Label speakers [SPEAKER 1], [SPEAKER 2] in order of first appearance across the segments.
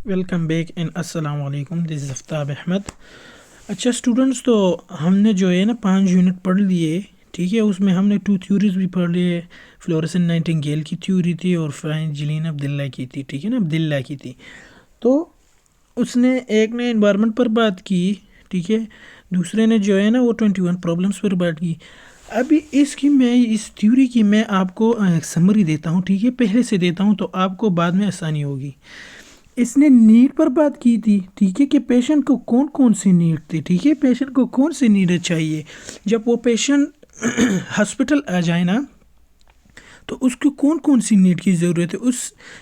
[SPEAKER 1] Welcome back and السلام علیکم، دس از آفتاب احمد۔ اچھا اسٹوڈنٹس، تو ہم نے جو ہے نا 5 یونٹ پڑھ لیے، ٹھیک ہے۔ اس میں ہم نے 2 تھیوریز بھی پڑھ لیے، فلورسن نائٹنگیل کی تھیوری تھی اور فرینجلین عبداللہ کی تھی، ٹھیک ہے نا، عبداللہ کی تھی۔ تو اس نے ایک نے انوائرمنٹ پر بات کی، ٹھیک ہے، دوسرے نے جو ہے نا وہ 21 پرابلمس پر بات کی۔ ابھی اس تھیوری کی میں آپ کو سمری دیتا ہوں، ٹھیک ہے، پہلے سے دیتا ہوں تو آپ کو بعد میں آسانی ہوگی۔ اس نے نیڈ پر بات کی تھی، ٹھیک ہے، کہ پیشنٹ کو کون کون سی نیڈ تھی، ٹھیک ہے، پیشنٹ کو کون سی نیڈ چاہیے جب وہ پیشنٹ ہاسپٹل آ جائے نا، تو اس کو کون کون سی نیڈ کی ضرورت ہے۔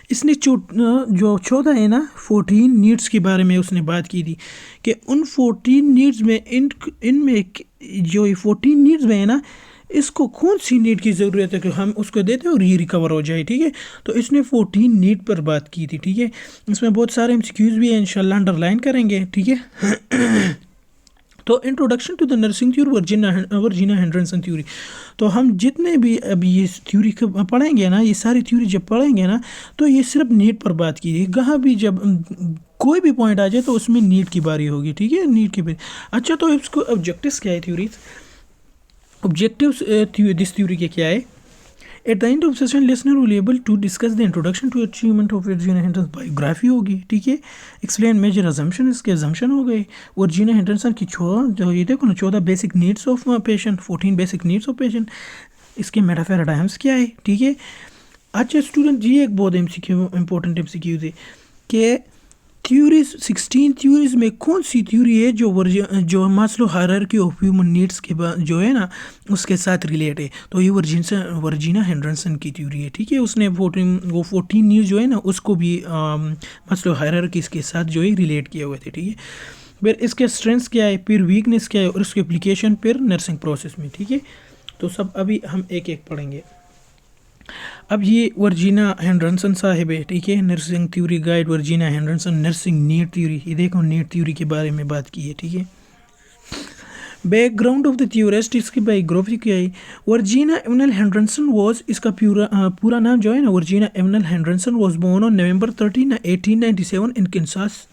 [SPEAKER 1] اس نے جو 14 ہے نا 14 نیڈس کے بارے میں اس نے بات کی تھی کہ ان 14 نیڈس میں ان میں جو 14 نیڈس میں ہے نا، اس کو کون سی نیڈ کی ضرورت ہے کہ ہم اس کو دیتے ہیں اور یہ ریکور ہو جائے، ٹھیک ہے۔ تو اس نے 14 نیڈ پر بات کی تھی، ٹھیک ہے۔ اس میں بہت سارے MCQs بھی ہیں، انشاءاللہ انڈر لائن کریں گے، ٹھیک ہے۔ تو introduction to the nursing theory, Virginia Henderson theory. تو ہم جتنے بھی ابھی یہ تھیوری پڑھیں گے نا، یہ ساری تھیوری جب پڑھیں گے نا، تو یہ صرف نیڈ پر بات کی ہے۔ کہاں بھی جب کوئی بھی پوائنٹ آ جائے تو اس میں نیڈ کی باری ہوگی، ٹھیک ہے، نیڈ کی باری۔ اچھا، تو اس کو آبجیکٹیوز کیا ہے تھیوریز؟ آبجیکٹیوز دس تھیوری کے کیا ہے؟ At the end of session listener will able to discuss the introduction to achievement of Virginia Henderson, biography ہوگی، ٹھیک ہے، ایکسپلین میجر ازمپشن، اس کے ازمپشن ہو گئے، ورجینا ہینڈرسن کی جو یہ دیکھو نا 14 basic needs of patient, 14 basic needs of patient, اس کے میٹافیراڈائمس کیا ہے، ٹھیک ہے۔ اچھا اسٹوڈنٹ جی، ایک بہت امپورٹنٹ MCQ تھے کہ تھیوریز 16 تھیوریز میں کون سی تھیوری ہے جو Maslow hierarchy of human needs کے جو ہے نا اس کے ساتھ ریلیٹ ہے؟ تو یہ ورجینا ہینڈرسن کی تھیوری ہے، ٹھیک ہے۔ اس نے 14 نیڈس جو ہے نا اس کو بھی ماسلو ہائرارکی کے ساتھ جو ہے ریلیٹ کیے ہوئے تھے، ٹھیک ہے۔ پھر اس کے اسٹرینتھس کیا ہے، پھر ویکنیس کیا ہے، اور اس کے اپلیکیشن پھر نرسنگ پروسیس میں، ٹھیک ہے۔ تو سب ابھی ہم ایک ایک پڑھیں گے۔ اب یہ ورجینا ہینڈرسن صاحب ہے، ٹھیک ہے، nursing theory guide Virginia Henderson, nursing need theory, یہ دیکھو نیڈ تھیوری کے بارے میں بات کی ہے، ٹھیک ہے۔ Background of the theorist, اس کی بایوگرافی کیا ہے؟ ورجینا ایونل ہینڈرسن واز، اس کا پورا نام جو ہے نا Virginia Avenel Henderson was born on November 13, 1897 in Kansas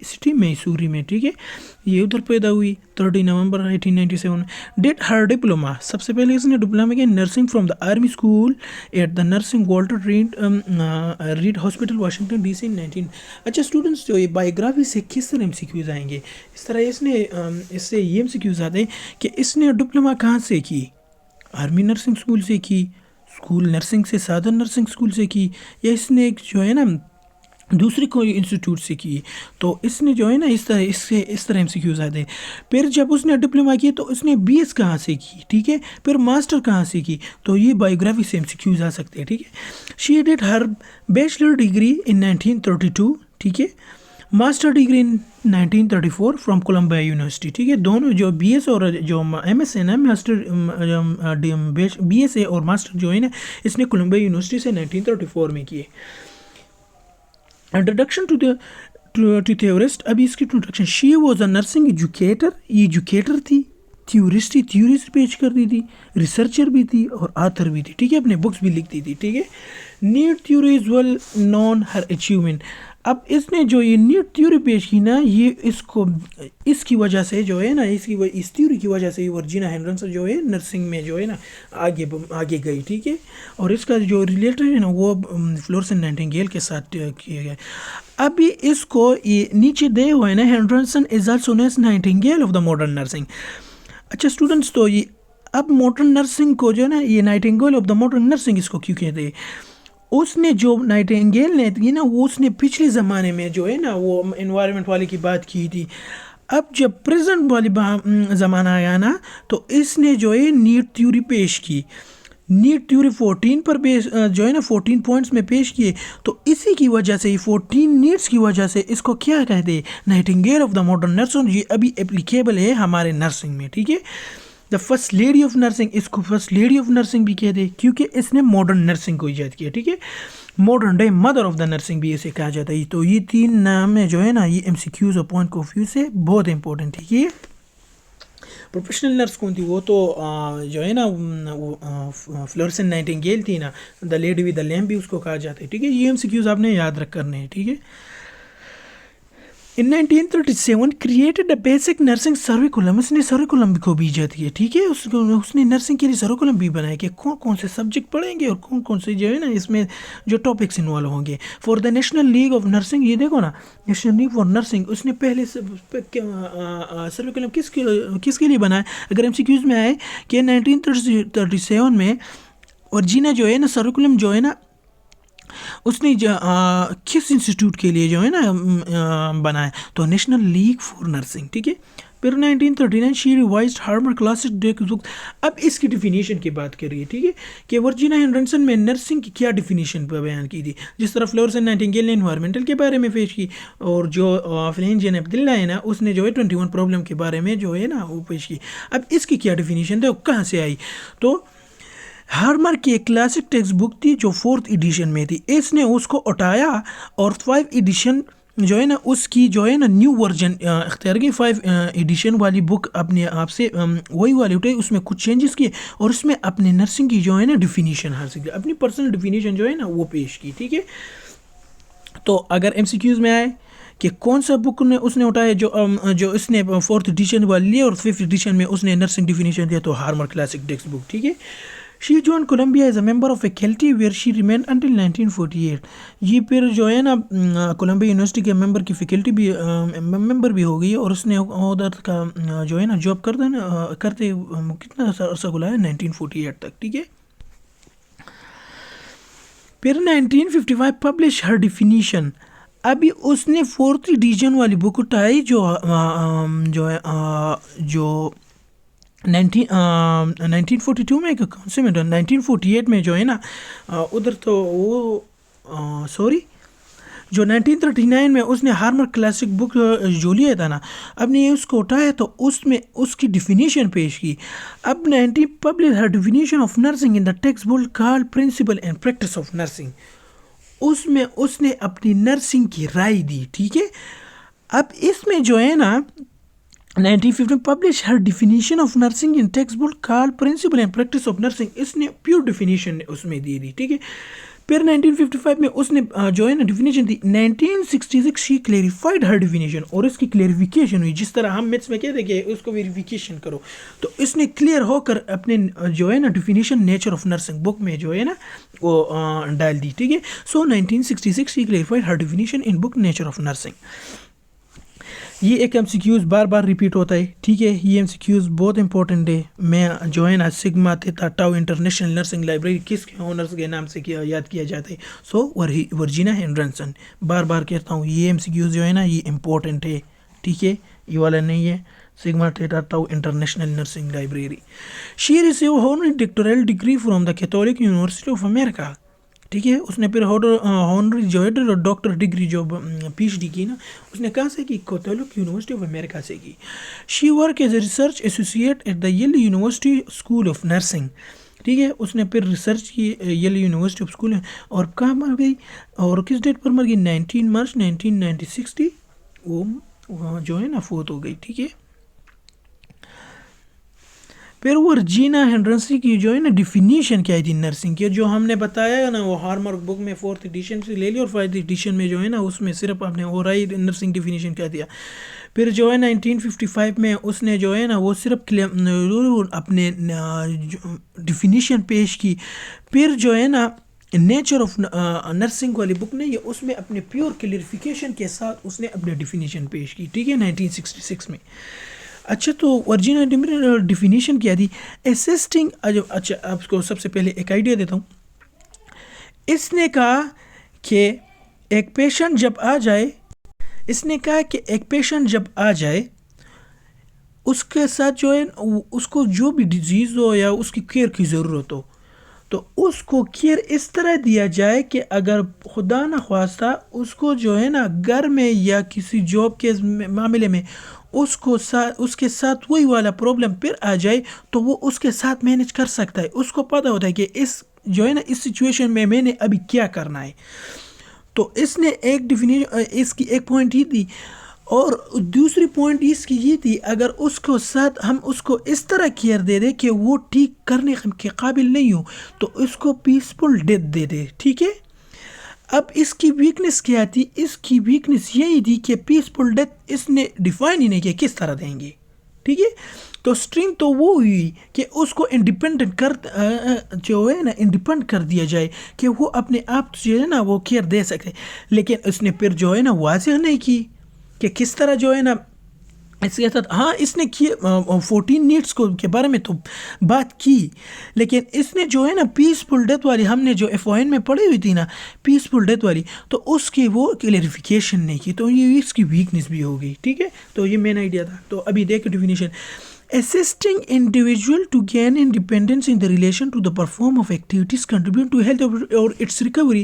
[SPEAKER 1] City Missouri میں، ٹھیک ہے، یہ ادھر پیدا ہوئی 30 نومبر 1897۔ ڈیڈ ہر ڈپلوما، سب سے پہلے اس نے ڈپلوما کیا nursing from the army school at the nursing Walter Reed hospital Washington DC 19۔ اچھا اسٹوڈنٹس، جو یہ بایوگرافی سے کس طرح MCQs آئیں گے؟ اس طرح اس سے یہ MCQs آتے ہیں کہ اس نے ڈپلوما کہاں سے کی؟ آرمی نرسنگ اسکول سے کی، اسکول نرسنگ سے سادرن نرسنگ اسکول سے کی، یا اس نے جو ہے نا دوسری کوئی انسٹیٹیوٹ سے کی؟ تو اس نے جو ہے نا اس طرح MCQs آتے ہیں۔ پھر جب اس نے ڈپلوما کی تو اس نے BS کہاں سے کی، ٹھیک ہے، پھر ماسٹر کہاں سے کی؟ تو یہ بایوگرافی سے MCQs آ سکتے ہیں، ٹھیک ہے۔ She did her bachelor degree in 1932، ٹھیک ہے، master degree in 1934 from Columbia university, ٹھیک ہے۔ دونوں جو BS اور جو MS ہے نا، BS ہے اور ماسٹر جو ہے نا، اس نے کولمبیا یونیورسٹی سے 1934 میں کیے۔ انٹروڈکشن ٹو تھیورسٹ، ابھی اس کی introduction, she was a nursing educator, یہ ایجوکیٹر تھی، تھیوریز پیش کرتی تھی، ریسرچر بھی تھی اور آتھر بھی تھی، ٹھیک ہے، اپنے بکس بھی لکھتی تھی، ٹھیک ہے۔ Need theory is well known her achievement, اب اس نے جو یہ نیڈ تھیوری پیش کی نا، یہ اس کی وجہ سے جو ہے نا، اس تھیوری کی وجہ سے یہ ورجینا ہینڈرسن جو ہے نرسنگ میں جو ہے نا آگے گئی، ٹھیک ہے۔ اور اس کا جو ریلیٹڈ ہے نا وہ فلورسن نائٹنگیل کے ساتھ کیا گیا۔ ابھی اس کو یہ نیچے دے ہوئے نا، Henderson is also known as Nightingale of the modern nursing. اچھا اسٹوڈنٹس، تو یہ اب ماڈرن نرسنگ کو جو ہے نا، یہ Nightingale of the modern nursing اس کو کیوں کہتے ہیں؟ اس نے جو نائٹنگیل نے تھی نا، وہ اس نے پچھلے زمانے میں جو ہے نا وہ انوائرمنٹ والے کی بات کی تھی۔ اب جب پریزنٹ والی زمانہ آیا نا، تو اس نے جو ہے نیڈ تھیوری پیش کی، نیڈ تھیوری 14 پر جو ہے نا 14 پوائنٹس میں پیش کیے۔ تو اسی کی وجہ سے 14 نیڈس کی وجہ سے اس کو کیا کہتے ہیں؟ Nightingale of the modern nursing. یہ ابھی اپلیکیبل ہے ہمارے نرسنگ میں، ٹھیک ہے۔ The first lady of nursing, اس کو فرسٹ لیڈی آف نرسنگ بھی کہتے ہیں کیونکہ اس نے ماڈرن نرسنگ کو ایجاد کیا، ٹھیک ہے۔ Modern day mother of the nursing بھی اسے کہا جاتا ہے۔ تو یہ 3 نام جو ہے نا، یہ MCQs اور پوائنٹ آف ویو سے بہت امپورٹنٹ ہے، یہ پروفیشنل نرس کون تھی؟ وہ تو جو ہے نا وہ فلورسن نائٹنگیل تھی نا، the lady with the lamp بھی اس کو کہا جاتا ہے. ٹھیک ہے، یہ ایم سی کیوز آپ نے یاد رکھ کرنے ہیں. ٹھیک ہے. ان 1937 کریٹڈ اے بیسک نرسنگ سرویکولم. اس نے سرویکولم کو بھی ایجاد کیا. ٹھیک ہے، اس نے نرسنگ کے لیے سرویکولم بھی بنایا کہ کون کون سے سبجیکٹ پڑھیں گے اور کون کون سے جو ہے نا اس میں جو ٹاپکس انوالو ہوں گے. For the national league of nursing, یہ دیکھو نا، نیشنل لیگ فار نرسنگ، اس نے پہلے سرویکولم کس کے لیے بنایا؟ اگر ایم سی کیوز میں آئے کہ 1937 میں ورجینا جو ہے نا سرویکولم جو ہے نا اس نے کس انسٹیٹیوٹ کے لیے جو ہے نا بنایا؟ تو نیشنل لیگ فار نرسنگ. ٹھیک ہے. پھر 1939 شی ریوائزڈ ہارمر کلاسک ٹیکسٹ بک. اب اس کی ڈیفینیشن کی بات کر رہی ہے. ٹھیک ہے، کہ ورجینا ہینڈرسن میں نرسنگ کی کیا ڈیفینیشن بیان کی تھی. جس طرح فلورسن نائٹنگیل نے انوائرمنٹل کے بارے میں پیش کی، اور جو فلین جین عبداللہ ہے نا اس نے جو ہے 21 پرابلم کے بارے میں جو ہے نا وہ پیش کی. اب اس کی کیا ڈیفینیشن تھی، کہاں سے آئی؟ تو ہارمر کی ایک کلاسک ٹیکسٹ بک تھی جو 4th ایڈیشن میں تھی. اس نے اس کو اٹھایا اور 5 ایڈیشن جو ہے نا اس کی جو ہے نا نیو ورژن اختیار کی. 5 ایڈیشن والی بک اپنے آپ سے وہی والی اٹھائی، اس میں کچھ چینجز کیے اور اس میں اپنے نرسنگ کی جو ہے نا ڈیفینیشن حاصل کی، اپنی پرسنل ڈیفینیشن جو ہے نا وہ پیش کی. ٹھیک ہے. تو اگر ایم سی کیوز میں آئے کہ کون سا بک نے اس نے اٹھایا جو اس نے 4th ایڈیشن والی لی اور 5th ایڈیشن میں اس نے نرسنگ ڈیفینیشن دیا، تو ہارمر کلاسک ٹیکسٹ بک. ٹھیک ہے. She join Columbia as a member of faculty where she remained until 1948. یہ پھر جو ہے نا کولمبیا یونیورسٹی کے ممبر کی فیکلٹی بھی ممبر بھی ہو گئی، اور اس نے ادھر کا جو ہے نا جاب کرتے کتنا عرصہ گزارا 1948 تک. ٹھیک ہے. پھر 1955 پبلش ہر ڈیفینیشن. ابھی اس نے 4th ایڈیشن والی بک اٹھائی جو 1942 میں کون سے میں 1948 میں جو ہے نا ادھر تو وہ جو 1939 میں اس نے ہارمر کلاسک بک جو لیا تھا نا، اب نے اس کو اٹھایا تو اس میں اس کی ڈیفینیشن پیش کی. اب 19 publish her definition of nursing in the textbook call principle and practice of nursing. اس میں اس نے اپنی نرسنگ کی رائے دی. ٹھیک ہے. اب اس میں جو ہے نا 1950 publish her definition of nursing in textbook call principle and practice of nursing. اس نے پیور ڈیفینیشن اس میں دی. ٹھیک ہے. پھر 1955 میں اس نے جو ہے نا definition the. 1966 she clarified her definition, اور اس کی کلیریفیکیشن ہوئی. جس طرح ہم میتھس میں کہتے ہیں کہ اس کو ویریفیکیشن کرو، تو اس نے کلیئر ہو کر اپنے جو ہے نا definition nature of nursing book میں جو ہے نا وہ ڈال دی. ٹھیک ہے. So 1966 she clarified her definition in book nature of nursing. یہ ایک ایم سی کیوز بار بار ریپیٹ ہوتا ہے. ٹھیک ہے. یہ ایم سی کیوز بہت امپورٹنٹ ہے. میں جو ہے نا Sigma Theta Tau International Nursing Library کس کے اونرز کے نام سے یاد کیا جاتا ہے؟ So Virginia Henderson. بار بار کہتا ہوں یہ ایم سی کیوز جو ہے نا یہ امپورٹنٹ ہے. ٹھیک ہے. یہ والا نہیں ہے. Sigma Theta Tau International Nursing Library. She receive honorary doctoral degree from the Catholic University of America. ٹھیک ہے. اس نے پھر ہونری جو ہے ڈاکٹر ڈگری جو پی ایچ ڈی کی نا اس نے کہاں سے کی؟ کیتھولک یونیورسٹی آف امریکہ سے کی. She work as a research associate at the Yale university school of nursing. ٹھیک ہے. اس نے پھر ریسرچ کی یل یونیورسٹی آف اسکول. اور کہاں مر گئی اور کس ڈیٹ پر مر گئی؟ 19 مارچ 1960 وہ جو ہے نا فوت ہو گئی. ٹھیک ہے. پھر ورجینا ہینڈرسن کی جو ہے نا ڈیفینیشن کیا تھی نرسنگ کی، جو ہم نے بتایا ہے نا وہ ہارمر بک میں 4th ایڈیشن سے لے لی، اور 5th ایڈیشن میں جو ہے نا اس میں صرف آپ نے اور آئی نرسنگ ڈیفینیشن کیا دیا. پھر جو ہے 1955 میں اس نے جو ہے نا وہ صرف اپنے ڈیفینیشن پیش کی. پھر جو ہے نا نیچر آف نرسنگ والی بک نے یہ اس میں اپنے پیور کلیئرفیکیشن کے ساتھ اس نے اپنے ڈیفینیشن پیش کی. ٹھیک ہے. 1966 میں. اچھا تو ورجینا ڈیفینیشن کیا تھی؟ اسسٹنگ. اچھا آپ کو سب سے پہلے ایک آئیڈیا دیتا ہوں. اس نے کہا کہ ایک پیشنٹ جب آ جائے اس کے ساتھ جو ہے اس کو جو بھی ڈیزیز ہو یا اس کی کیئر کی ضرورت ہو تو اس کو کیئر اس طرح دیا جائے کہ اگر خدا نخواستہ اس کو جو ہے نا گھر میں یا کسی جاب کے معاملے میں اس کے ساتھ وہی والا پرابلم پھر آ جائے تو وہ اس کے ساتھ مینیج کر سکتا ہے. اس کو پتہ ہوتا ہے کہ اس جو ہے نا اس سچویشن میں نے ابھی کیا کرنا ہے. تو اس نے ایک ڈیفینیشن اس کی ایک پوائنٹ ہی دی. اور دوسری پوائنٹ اس کی یہ تھی اگر اس کو ساتھ ہم اس کو اس طرح کیئر دے دیں کہ وہ ٹھیک کرنے کے قابل نہیں ہو تو اس کو پیسفل ڈیتھ دے دے. ٹھیک ہے. اب اس کی ویکنس کیا تھی؟ اس کی ویکنس یہی تھی کہ پیسفل ڈیتھ اس نے ڈیفائن ہی نہیں کیا کس طرح دیں گے. ٹھیک ہے. تو اسٹرنگ تو وہ ہوئی کہ اس کو انڈیپینڈنٹ جو ہے نا انڈیپینڈ کر دیا جائے کہ وہ اپنے آپ جو ہے نا وہ کیئر دے سکے. لیکن اس نے پھر جو ہے نا واضح نہیں کی کہ کس طرح جو ہے نا اس کے ساتھ. ہاں اس نے کی 14 نیڈس کے بارے میں تو بات کی لیکن اس نے جو ہے نا پیسفل ڈیتھ والی ہم نے جو FON میں پڑھی ہوئی تھی نا پیسفل ڈیتھ والی تو اس کی وہ کلیریفیکیشن نہیں کی تو یہ اس کی ویکنس بھی ہوگی. ٹھیک ہے. تو یہ مین آئیڈیا تھا. تو ابھی دیکھ definition assisting individual to gain independence in the relation to the perform of activities contribute to health or its recovery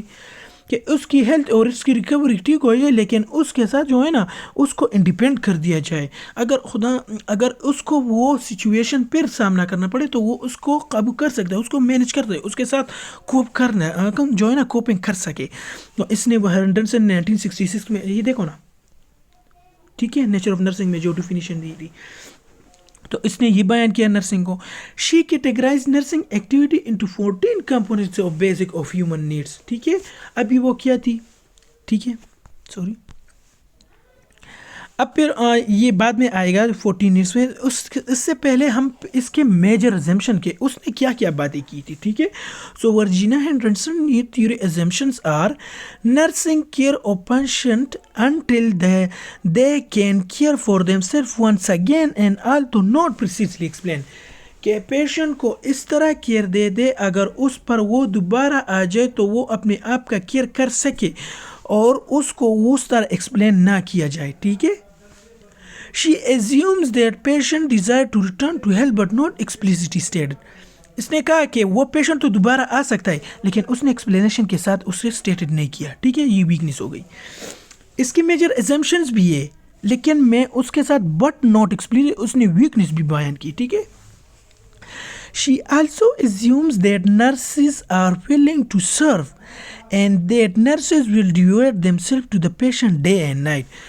[SPEAKER 1] کہ اس کی ہیلتھ اور اس کی ریکوری ٹھیک ہو جائے لیکن اس کے ساتھ جو ہے نا اس کو انڈیپینڈ کر دیا جائے. اگر اس کو وہ سچویشن پھر سامنا کرنا پڑے تو وہ اس کو قابو کر سکتا ہے, اس کو مینیج کر دے, اس کے ساتھ کوپ کرنا جو ہے نا کوپنگ کر سکے. تو اس نے وہ ہینڈرسن 1966 میں یہ دیکھو نا ٹھیک ہے نیچر آف نرسنگ میں جو ڈیفینیشن دی تھی تو اس نے یہ بیان کیا نرسنگ کو. She categorize nursing activity into 14 components of basic of human needs. ٹھیک ہے. ابھی وہ کیا تھی؟ ٹھیک ہے سوری اب پھر یہ بعد میں آئے گا 14 نیڈس میں. اس سے پہلے ہم اس کے میجر ایزمپشن کے اس نے کیا کیا باتیں کی تھی. ٹھیک ہے. سو ورجینا ہینڈرسن یہ theory assumptions are nursing care of patient until they can care for themselves once again and although not precisely explained کہ پیشنٹ کو اس طرح کیئر دے دے اگر اس پر وہ دوبارہ آ جائے تو وہ اپنے آپ کا کیئر کر سکے اور اس کو اس طرح ایکسپلین نہ کیا جائے. ٹھیک ہے. She assumes that patient desire to return to health but not explicitly stated. اس نے کہا کہ وہ پیشنٹ تو دوبارہ آ سکتا ہے لیکن اس نے ایکسپلینیشن کے ساتھ اسے اسٹیٹڈ نہیں کیا. ٹھیک ہے. یہ ویکنس ہو گئی. اس کی میجر ایزمپشنز بھی ہے لیکن میں اس کے ساتھ بٹ ناٹ ایکسپلین اس نے ویکنس بھی بیان کی. ٹھیک ہے. She also assumes that nurses are willing to serve and that nurses will devote themselves to the patient day and night.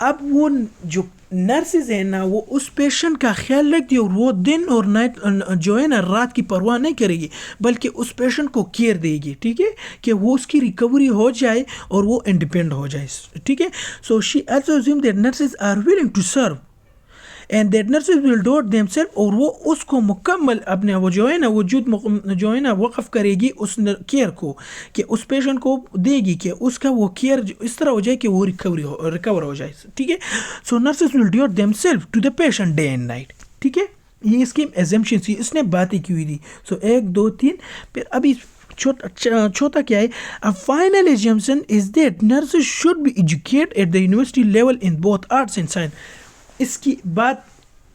[SPEAKER 1] اب وہ جو نرسز ہیں نا وہ اس پیشنٹ کا خیال رکھتی ہے اور وہ دن اور نائٹ جو ہے نا رات کی پرواہ نہیں کرے گی بلکہ اس پیشنٹ کو کیئر دے گی. ٹھیک ہے. کہ وہ اس کی ریکوری ہو جائے اور وہ انڈیپینڈ ہو جائے. ٹھیک ہے. So she also assume that nurses are willing to serve and that nurses will devote themselves اور وہ اس کو مکمل اپنے وہ جو ہے نا وجود جو ہے نا وقف کرے گی اس کیئر کو کہ اس پیشنٹ کو دے گی کہ اس کا وہ کیئر اس طرح ہو جائے کہ وہ ریکور ہو جائے. ٹھیک ہے. So nurses will devote themselves to the patient day and night. ٹھیک ہے. یہ اس کی ایزمپشن تھی اس نے باتیں کی ہوئی تھی. سو 1 2 3 پھر ابھی چوتھا کیا ہے؟ A final assumption is that nurses should be educated at the university level in both arts and science. اس کی بات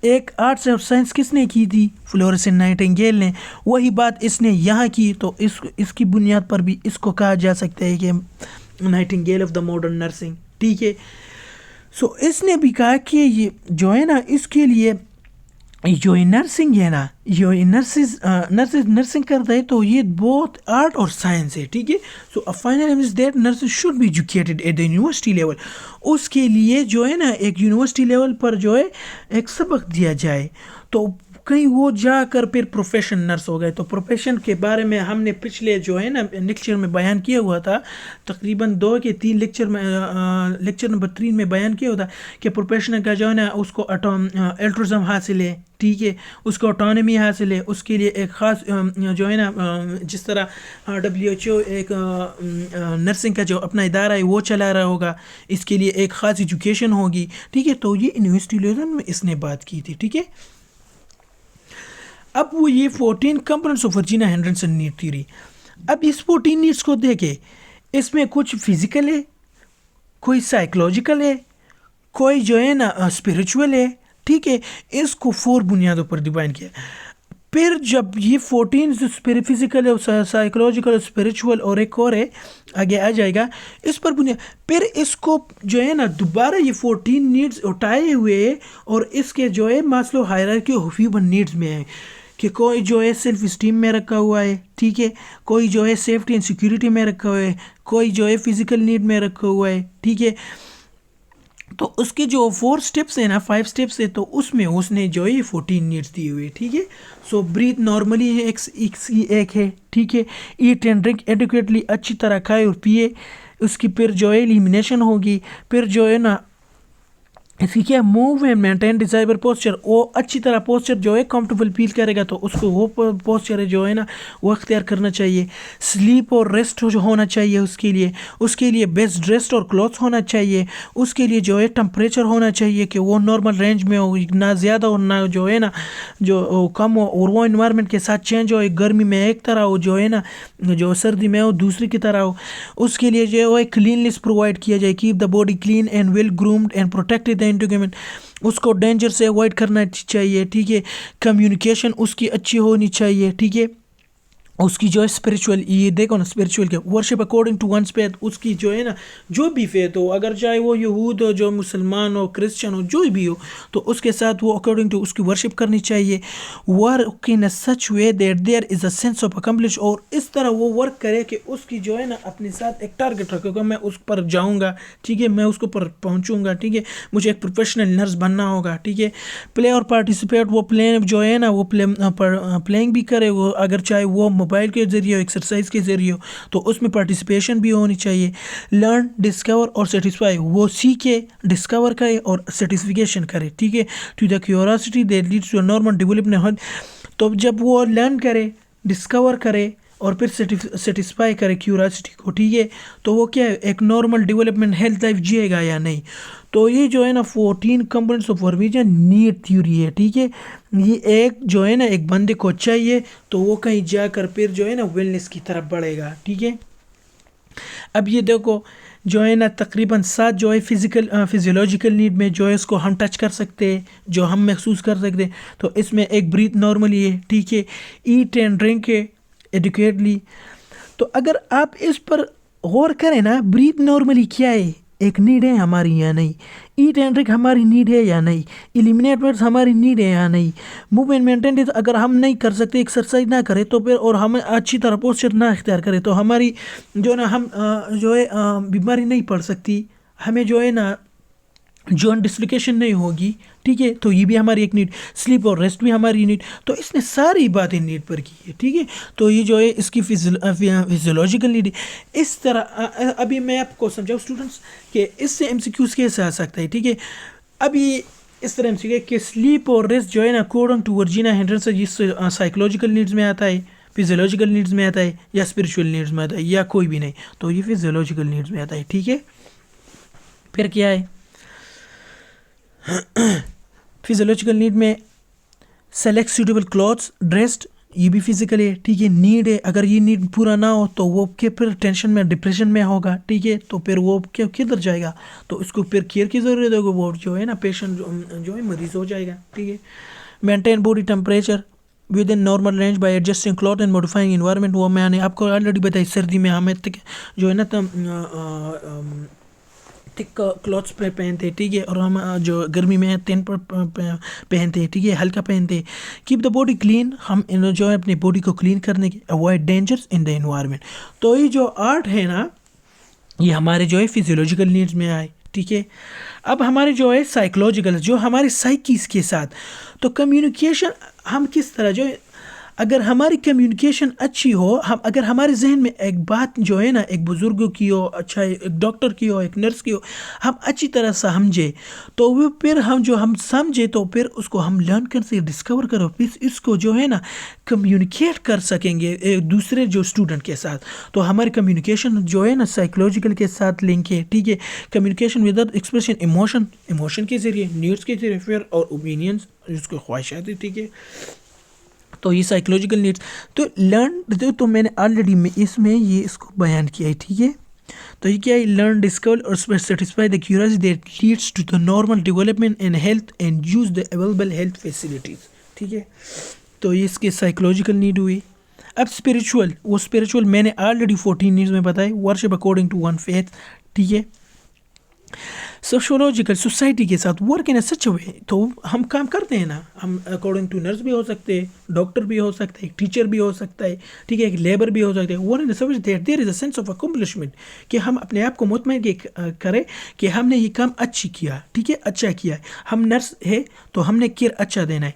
[SPEAKER 1] ایک آرٹس اور سائنس کس نے کی تھی؟ فلورس نائٹنگیل نے. وہی بات اس نے یہاں کی تو اس کی بنیاد پر بھی اس کو کہا جا سکتا ہے کہ Nightingale of the modern nursing. ٹھیک ہے. سو اس نے بھی کہا کہ یہ جو ہے نا اس کے لیے جو نرسنگ ہے نا جو نرسز نرسنگ کرتا ہے تو یہ بہت آرٹ اور سائنس ہے. ٹھیک ہے. So final is that nurses should be educated at the university level. اس کے لیے جو ہے نا ایک یونیورسٹی لیول پر جو ہے ایک سبق دیا جائے تو کہیں وہ جا کر پھر پروفیشن نرس ہو گئے. تو پروفیشن کے بارے میں ہم نے پچھلے جو ہے نا لیکچر میں بیان کیا ہوا تھا تقریباً 2 کے 3 لیکچر میں لیکچر نمبر 3 میں بیان کیا ہوتا کہ پروفیشن کا جو ہے نا اس کو الٹرزم حاصل ہے. ٹھیک ہے. اس کو آٹونمی حاصل ہے. اس کے لیے ایک خاص جو ہے نا جس طرح WHO ایک نرسنگ کا جو اپنا ادارہ ہے وہ چلا رہا ہوگا اس کے لیے ایک خاص ایجوکیشن ہوگی. ٹھیک ہے. تو یہ یونیورسٹی لیول میں اس نے بات کی تھی. ٹھیک ہے. اب وہ یہ 14 components of Virginia Henderson need theory. اب اس 14 نیڈس کو دیکھے اس میں کچھ فزیکل ہے کوئی سائیکولوجیکل ہے کوئی جو ہے نا اسپریچول ہے. ٹھیک ہے. اس کو 4 بنیادوں پر ڈیفائن کیا. پھر جب یہ 14 فزیکل ہے سائیکولوجیکل اسپریچول اور ایک اور ہے آگے آ جائے گا اس پر بنیاد پھر اس کو جو ہے نا دوبارہ یہ 14 نیڈس اٹھائے ہوئے اور اس کے جو ہے Maslow hierarchy of human needs میں ہے کہ کوئی جو ہے سیلف اسٹیم میں رکھا ہوا ہے. ٹھیک ہے. کوئی جو ہے سیفٹی اینڈ سیکیورٹی میں رکھا ہوا ہے کوئی جو ہے فزیکل نیڈ میں رکھا ہوا ہے. ٹھیک ہے. تو اس کے جو 4 اسٹیپس ہیں نا 5 اسٹیپس ہے تو اس میں اس نے جو ہے 14 نیڈس دی ہوئی ہے. ٹھیک ہے. سو بریتھ نارملی ہے ایک ہے. ٹھیک ہے. ایٹ اینڈ ڈرنک ایڈیکویٹلی, اچھی طرح کھائے اور پیے. اس کی پھر جو ہے ایلیمینیشن ہوگی. پھر جو ہے نا اس کی کیا موو اینڈ مینٹین ڈیزائبل پوسچر, وہ اچھی طرح پوسچر جو ہے کمفرٹیبل فیل کرے گا تو اس کو وہ پوسچر جو ہے نا وہ اختیار کرنا چاہیے. سلیپ اور ریسٹ جو ہونا چاہیے اس کے لیے بیسٹ ریسٹ اور کلوتھس ہونا چاہیے. اس کے لیے جو ہے ٹمپریچر ہونا چاہیے کہ وہ نارمل رینج میں ہو, نہ زیادہ اور نہ جو ہے نا جو کم ہو, اور وہ انوائرمنٹ کے ساتھ چینج ہو. گرمی میں ایک طرح ہو, جو ہے نا جو سردی میں ہو دوسری کی طرح ہو. اس کے لیے جو ہے کلینلیس پرووائڈ کیا جائے. Keep the body clean and well groomed and protected integument, اس کو ڈینجر سے اوائڈ کرنا چاہیے. ٹھیک ہے. کمیونیکیشن اس کی اچھی ہونی چاہیے. ٹھیک ہے. اس کی جو ہے اسپریچول, یہ دیکھو نا اسپریچول کے worship according to one's faith, اس کی جو ہے نا جو بھی فیتھ ہو, اگر چاہے وہ یہود ہو, جو مسلمان ہو, کرسچن ہو, جو بھی ہو, تو اس کے ساتھ وہ اکارڈنگ ٹو اس کی ورشپ کرنی چاہیے. Work in such way that there is a sense of accomplish, اور اس طرح وہ ورک کرے کہ اس کی جو ہے نا اپنے ساتھ ایک ٹارگیٹ رکھے کہ میں اس پر جاؤں گا. ٹھیک ہے. میں اس کو پر پہنچوں گا. ٹھیک ہے. مجھے ایک پروفیشنل نرس بننا ہوگا. ٹھیک ہے. پلے اور پارٹیسپیٹ, وہ پلے جو ہے نا وہ پلینگ بھی کرے, وہ اگر چاہے وہ موبائل کے ذریعے ایکسرسائز کے ذریعے ہو تو اس میں پارٹیسپیشن بھی ہونی چاہیے. لرن, ڈسکور اور سیٹسفائی, وہ سیکھے, ڈسکور کرے اور سیٹسفیکیشن کرے. ٹھیک ہے. To the curiosity that leads to normal development, تو جب وہ لرن کرے, ڈسکور کرے اور پھر سیٹسفائی کرے کیوریاسٹی کو. ٹھیک ہے. تو وہ کیا ہے, ایک نارمل ڈیولپمنٹ ہیلتھ لائف جیے گا یا نہیں. تو یہ جو ہے نا 14 کمپوننٹس آف ورمیجن نیڈ تھیوری ہے. ٹھیک ہے. یہ ایک جو ہے نا ایک بندے کو چاہیے تو وہ کہیں جا کر پھر جو ہے نا ویلنس کی طرف بڑھے گا. ٹھیک ہے. اب یہ دیکھو جو ہے نا تقریباً 7 جو ہے فزیولوجیکل نیڈ میں جو ہے اس کو ہم ٹچ کر سکتے ہیں, جو ہم محسوس کر سکتے ہیں. تو اس میں ایک بریتھ نارملی ہے. ٹھیک ہے. ایٹ اینڈ ڈرنک ہے ایڈیکویٹلی. تو اگر آپ اس پر غور کریں نا, بریتھ نارملی کیا ہے, ایک نیڈ ہے ہماری یا نہیں. ایٹ اینڈ ڈرنک ہماری نیڈ ہے یا نہیں. ایلیمینیٹ ورڈز ہماری نیڈ ہے یا نہیں. موو اینڈ مینٹین, اگر ہم نہیں کر سکتے, ایکسرسائز نہ کرے تو پھر, اور ہمیں اچھی طرح پوسچر نہ اختیار کرے تو ہماری جو نا ہم جو ہے بیماری نہیں پڑ سکتی, ہمیں جو ہے نا جوائنٹ ڈسلوکیشن نہیں ہوگی. ٹھیک ہے. تو یہ بھی ہماری ایک نیڈ. سلیپ اور ریسٹ بھی ہماری نیڈ. تو اس نے ساری باتیں نیڈ پر کی ہے. ٹھیک ہے. تو یہ جو ہے اس کی فزیولوجیکل نیڈ ہے. اس طرح ابھی میں آپ کو سمجھاؤں اسٹوڈنٹس کہ اس سے ایم سی کیوز کیسے آ سکتا ہے. ٹھیک ہے. ابھی اس طرح ایم سی کیو کہ سلیپ اور ریسٹ جو ہے نا اکارڈنگ ٹو ورجینا ہینڈرسن, جس سائیکولوجیکل نیڈز میں آتا ہے, فزیولوجیکل نیڈز میں آتا ہے, یا اسپریچول نیڈز میں آتا ہے, یا کوئی بھی نہیں, تو یہ فزیولوجیکل نیڈز میں آتا ہے. ٹھیک ہے. پھر کیا ہے فزیولوجیکل نیڈ میں سلیکٹ سوٹیبل کلوتھس, ڈریسڈ, یہ بھی فزیکل ہے. ٹھیک ہے. نیڈ ہے, اگر یہ نیڈ پورا نہ ہو تو وہ پھر ٹینشن میں, ڈپریشن میں ہوگا. ٹھیک ہے. تو پھر وہ کدھر جائے گا, تو اس کو پھر کیئر کی ضرورت ہوگی, وہ جو ہے نا پیشنٹ جو ہے مریض ہو جائے گا. ٹھیک ہے. Maintain body temperature with in normal range by adjusting cloth and موڈیفائنگ environment, وہ میں نے آپ کو آلریڈی بتائی. سردی میں ہمیں جو ہے نا تھک کلوتھس پہ پہنتے. ٹھیک ہے. اور ہم جو گرمی میں تین پر پہنتے. ٹھیک ہے. ہلکا پہنتے. کیپ دا باڈی کلین, ہم جو ہے اپنی باڈی کو کلین کرنے کی. Avoid dangerous in the environment. تو یہ جو آرٹ ہے نا یہ ہمارے جو ہے فزیولوجیکل نیڈز میں آئے. ٹھیک ہے. اب ہمارے جو ہے سائیکولوجیکل, جو ہمارے سائیکیز کے ساتھ, تو کمیونیکیشن ہم کس طرح جو ہے, اگر ہماری کمیونیکیشن اچھی ہو, اگر ہمارے ذہن میں ایک بات جو ہے نا ایک بزرگوں کی ہو, اچھا ایک ڈاکٹر کی ہو, ایک نرس کی ہو, ہم اچھی طرح سمجھے تو وہ پھر ہم سمجھے تو پھر اس کو ہم لرن کر سے ڈسکور کرو, پھر اس کو جو ہے نا کمیونیکیٹ کر سکیں گے ایک دوسرے جو اسٹوڈنٹ کے ساتھ. تو ہماری کمیونیکیشن جو ہے نا سائیکولوجیکل کے ساتھ لنک ہے. ٹھیک ہے. کمیونیکیشن ود ایکسپریشن ایموشن کے ذریعے, نیڈس کے ذریعے, پھر اور اوپینینس, جس کو خواہشات ہے. ٹھیک ہے. تو یہ سائیکولوجیکل نیڈس. تو لرن تو میں نے آلریڈی اس میں یہ اس کو بیان کیا ہے. ٹھیک ہے. تو یہ کیا ہے, لرن, ڈسکور اور satisfy the curiosity that leads to the normal development and health and use the available health facilities. ٹھیک ہے. تو یہ اس کے سائیکولوجیکل نیڈ ہوئی. اب اسپریچول میں نے آلریڈی 14 نیڈز میں بتائی. Worship according to one faith. ٹھیک ہے. سوشولوجیکل سوسائٹی کے ساتھ ورک ان سچ وے. تو ہم کام کرتے ہیں نا, ہم اکارڈنگ ٹو نرس بھی ہو سکتے ہیں, ڈاکٹر بھی ہو سکتا ہے, ایک ٹیچر بھی ہو سکتا ہے, ٹھیک ہے, ایک لیبر بھی ہو سکتا ہے. Work in such that there is a sense of accomplishment, کہ ہم اپنے آپ کو مطمئن کریں کہ ہم نے یہ کام اچھی کیا, ٹھیک ہے, اچھا کیا ہے. ہم نرس ہے تو ہم نے کیئر اچھا دینا ہے,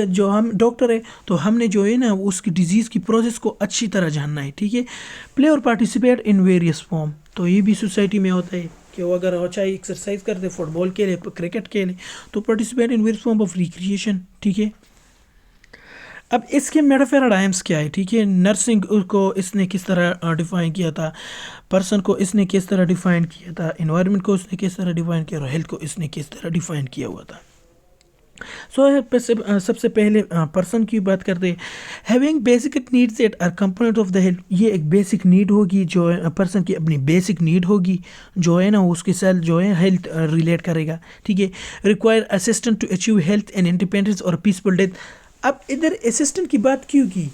[SPEAKER 1] جو ہم ڈاکٹر ہے تو ہم نے جو ہے نا اس کی ڈیزیز کی پروسیس کو اچھی طرح جاننا ہے, ٹھیک ہے. پلے اور پارٹیسپیٹ ان ویریس فارم, تو یہ بھی سوسائٹی میں ہوتا ہے کہ وہ اگر ہو چاہے ایکسرسائز کرتے, فٹ بال کھیلے, کرکٹ کھیلے, تو participate in various form of recreation, ٹھیک ہے. اب اس کے میٹافیراڈائمس کیا ہے, ٹھیک ہے. نرسنگ کو اس نے کس طرح ڈیفائن کیا تھا, پرسن کو اس نے کس طرح ڈیفائن کیا تھا, انوائرمنٹ کو اس نے کس طرح ڈیفائن کیا, اور ہیلتھ کو اس نے کس طرح ڈیفائن کیا ہوا تھا. سب سے پہلے پرسن کی بات کرتے ہیں. Having basic needs that R component of the health, یہ ایک بیسک نیڈ ہوگی جو پرسن کی اپنی بیسک نیڈ ہوگی جو ہے نا اس کے ساتھ جو ہے ہیلتھ ریلیٹ کرے گا, ٹھیک ہے. Require assistant to achieve health and independence اور پیسفل ڈیتھ. اب ادھر اسسٹنٹ کی بات کیوں کی,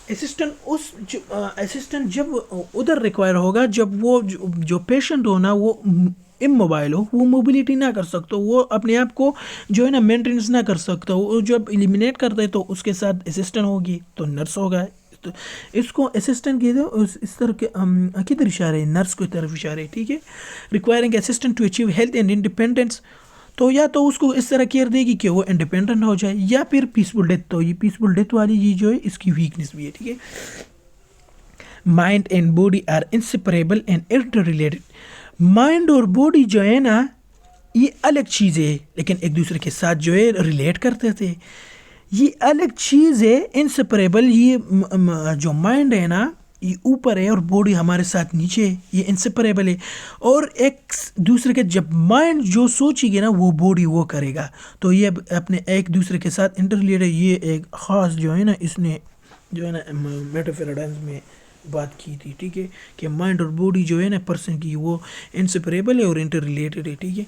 [SPEAKER 1] اسسٹنٹ جب ادھر ریکوائر ہوگا جب وہ جو پیشنٹ ہو نا وہ اموبائل ہو, وہ موبلٹی نہ کر سکتا, وہ اپنے آپ کو جو ہے نا مینٹیننس نہ کر سکتا, وہ جب ایلیمینیٹ کرتا ہے تو اس کے ساتھ اسسٹنٹ ہوگی تو نرس ہوگا. تو اس کو اسسٹنٹ کی اس طرح کدھر اشارے, نرس کی طرف اشارے, ٹھیک ہے. Requiring assistant to achieve health and independence, تو یا تو اس کو اس طرح کیئر دے گی کہ وہ انڈیپینڈنٹ ہو جائے, یا پھر پیسفل ڈیتھ. تو یہ پیسفل ڈیتھ والی یہ جو ہے اس کی ویکنیس بھی ہے, ٹھیک ہے. Mind and body are inseparable and interrelated. Mind اور باڈی جو ہے نا یہ الگ چیز ہے لیکن ایک دوسرے کے ساتھ جو ہے ریلیٹ کرتے تھے. یہ الگ چیز ہے, انسیپریبل. یہ جو مائنڈ ہے نا یہ اوپر ہے اور باڈی ہمارے ساتھ نیچے ہے, یہ انسیپریبل ہے. اور ایک دوسرے کے جب مائنڈ جو سوچے گی نا وہ باڈی وہ کرے گا, تو یہ اپنے ایک دوسرے کے ساتھ انٹر ریلیٹ ہے. یہ ایک خاص جو ہے نا اس نے جو ہے نا میٹافیراڈائمس میں بات کی تھی, ٹھیک ہے, کہ مائنڈ اور باڈی جو ہے نا پرسن کی وہ انسیپریبل ہے اور انٹر ریلیٹڈ ہے, ٹھیک ہے.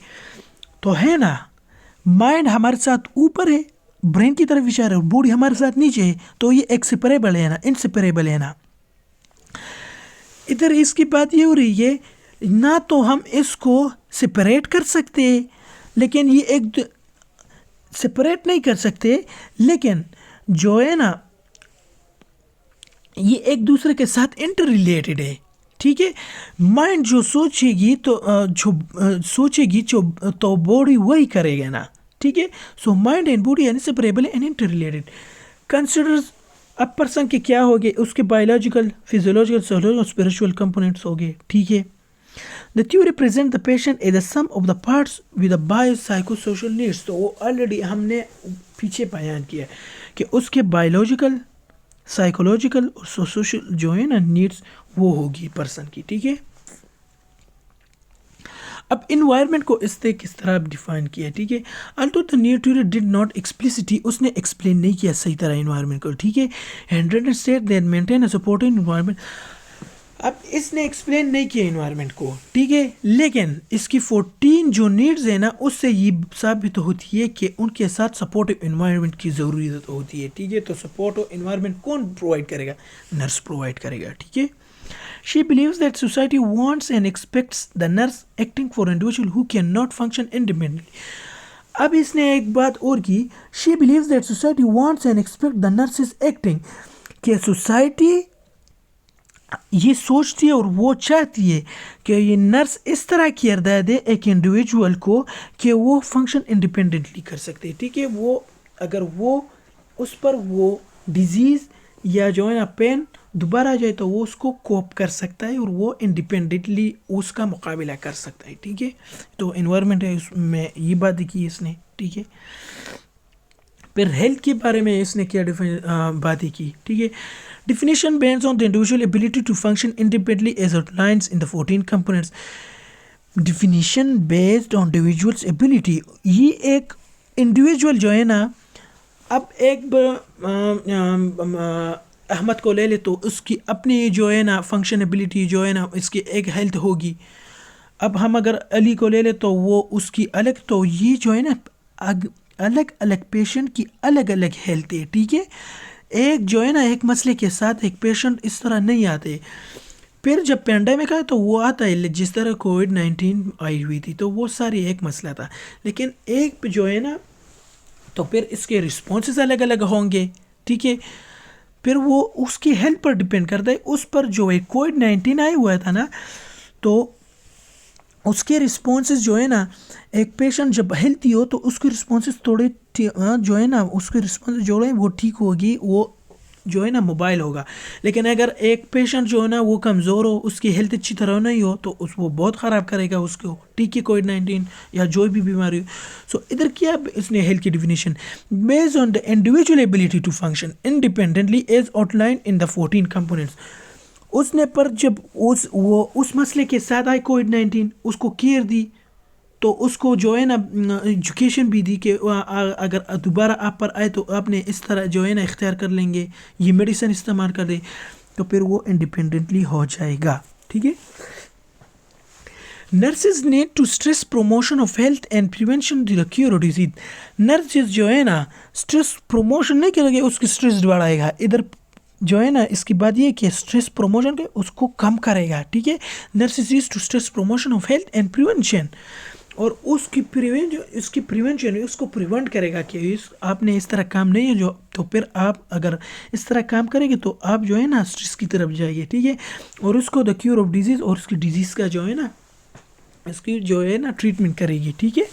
[SPEAKER 1] تو ہے نا مائنڈ ہمارے ساتھ اوپر ہے, برین کی طرف اشارہ ہے, اور باڈی ہمارے ساتھ نیچے ہے, تو یہ ایکسیپریبل ہے نا, انسیپریبل ہے نا. ادھر اس کی بات یہ ہو رہی ہے نہ تو ہم اس کو سپریٹ کر سکتے, لیکن یہ ایک سپریٹ نہیں کر سکتے, لیکن جو ہے نا یہ ایک دوسرے کے ساتھ انٹر ریلیٹڈ ہے, ٹھیک ہے. مائنڈ جو سوچے گی تو باڈی وہی کرے گا نا, ٹھیک ہے. So mind and body are separable and interrelated. Considers اب پرسن کے کیا ہو گئے, اس کے بایولوجیکل, فیزیولوجیکل, سائیکولوجیکل اور اسپریچول کمپوننٹس ہو گئے, ٹھیک ہے. The theory present the patient as the sum of the parts with the biopsychosocial needs. تو وہ آلریڈی ہم نے پیچھے بیان کیا کہ اس کے بایولوجیکل, سائیکولوجیکل اور سوشل جو ہے نا نیڈس وہ ہوگی پرسن کی, ٹھیک ہے. اب انوائرمنٹ کو اس نے کس طرح ڈیفائن کیا, ٹھیک ہے. although the new theory did not explicitly, اس نے ایکسپلین نہیں کیا صحیح طرح انوائرمنٹ کو, ٹھیک ہے. and state that maintain a supporting environment. اب اس نے ایکسپلین نہیں کیا انوائرمنٹ کو, ٹھیک ہے, لیکن اس کی 14 جو نیڈز ہیں نا اس سے یہ ثابت ہوتی ہے کہ ان کے ساتھ سپورٹو انوائرمنٹ کی ضرورت ہوتی ہے, ٹھیک ہے. تو سپورٹو انوائرمنٹ کون پرووائڈ کرے گا, نرس پرووائڈ کرے گا, ٹھیک ہے. She believes that society wants and expects the nurse acting for individual who cannot function independently. اب اس نے ایک بات اور کی, she believes that society wants and expects the nurses acting, کہ سوسائٹی یہ سوچتی ہے اور وہ چاہتی ہے کہ یہ نرس اس طرح کردار دے ایک انڈیویجول کو کہ وہ فنکشن انڈیپینڈنٹلی کر سکتے, ٹھیک ہے. وہ اگر وہ اس پر وہ ڈیزیز یا جو ہے نا پین دوبارہ آ جائے تو وہ اس کو کوپ کر سکتا ہے اور وہ انڈیپینڈنٹلی اس کا مقابلہ کر سکتا ہے, ٹھیک ہے. تو انوائرمنٹ ہے اس میں یہ بات کی اس نے, ٹھیک ہے. پھر ہیلتھ کے بارے میں اس نے کیا باتیں کی, ٹھیک ہے. Definition based on the individual ability to function independently as outlines in the 14 components. Definition based on individual's ability. یہ ایک انڈیویجول جو ہے نا, اب ایک احمد کو لے لے تو اس کی اپنی جو ہے نا فنکشنبلٹی جو ہے نا اس کی ایک ہیلتھ ہوگی. اب ہم اگر علی کو لے لے تو وہ اس کی الگ, تو یہ جو ہے نا الگ الگ پیشنٹ کی الگ الگ ہیلتھ ہے, ٹھیک ہے. ایک جو ہے نا ایک مسئلے کے ساتھ ایک پیشنٹ اس طرح نہیں آتے. پھر جب پینڈیمک آیا تو وہ آتا ہے جس طرح کووڈ-19 آئی ہوئی تھی تو وہ ساری ایک مسئلہ تھا، لیکن ایک جو ہے نا تو پھر اس کے رسپانسز الگ الگ ہوں گے، ٹھیک ہے. پھر وہ اس کی ہیلتھ پر ڈپینڈ کرتا ہے. اس پر جو ہے کووڈ-19 آیا ہوا تھا نا تو اس کے رسپانسز جو ہے نا ایک پیشنٹ جب ہیلتھی ہو تو اس کے رسپانسز تھوڑے جو ہے نا اس کے رسپانس جو ہے وہ ٹھیک ہوگی، وہ جو ہے نا موبائل ہوگا. لیکن اگر ایک پیشنٹ جو ہے نا وہ کمزور ہو، اس کی ہیلتھ اچھی طرح نہیں ہو تو وہ بہت خراب کرے گا اس کو، ٹھیک ہے، کووڈ-19 یا جو بھی بیماری ہو. سو ادھر کیا اس نے ہیلتھ کی definition based on the individual ability to function independently as outline in the 14 components. اس نے پر جب وہ اس مسئلے کے ساتھ آئے کووڈ-19، اس کو کیئر دی تو اس کو جو ہے نا ایجوکیشن بھی دی کہ اگر دوبارہ آپ پر آئے تو آپ نے اس طرح جو ہے نا اختیار کر لیں گے، یہ میڈیسن استعمال کر دے تو پھر وہ انڈیپینڈنٹلی ہو جائے گا، ٹھیک ہے. Nurses need to stress promotion of health and prevention the cure of disease. Nurses جو ہے نا اسٹریس پروموشن نہیں کرے گے، اس کی اسٹریس بڑھائے گا. ادھر جو ہے نا اس کی بات یہ کہ اسٹریس پروموشن کے اس کو کم کرے گا، ٹھیک ہے. Nurses use to stress promotion of health and prevention, اور اس کی پریونشن اس کو پریونٹ کرے گا کہ آپ نے اس طرح کام نہیں ہے جو تو پھر آپ اگر اس طرح کام کریں گے تو آپ جو ہے نا اسٹریس کی طرف جائیے، ٹھیک ہے. اور اس کو دا کیور آف ڈیزیز، اور اس کی ڈیزیز کا جو ہے نا اس کی جو ہے نا ٹریٹمنٹ کرے گی، ٹھیک ہے.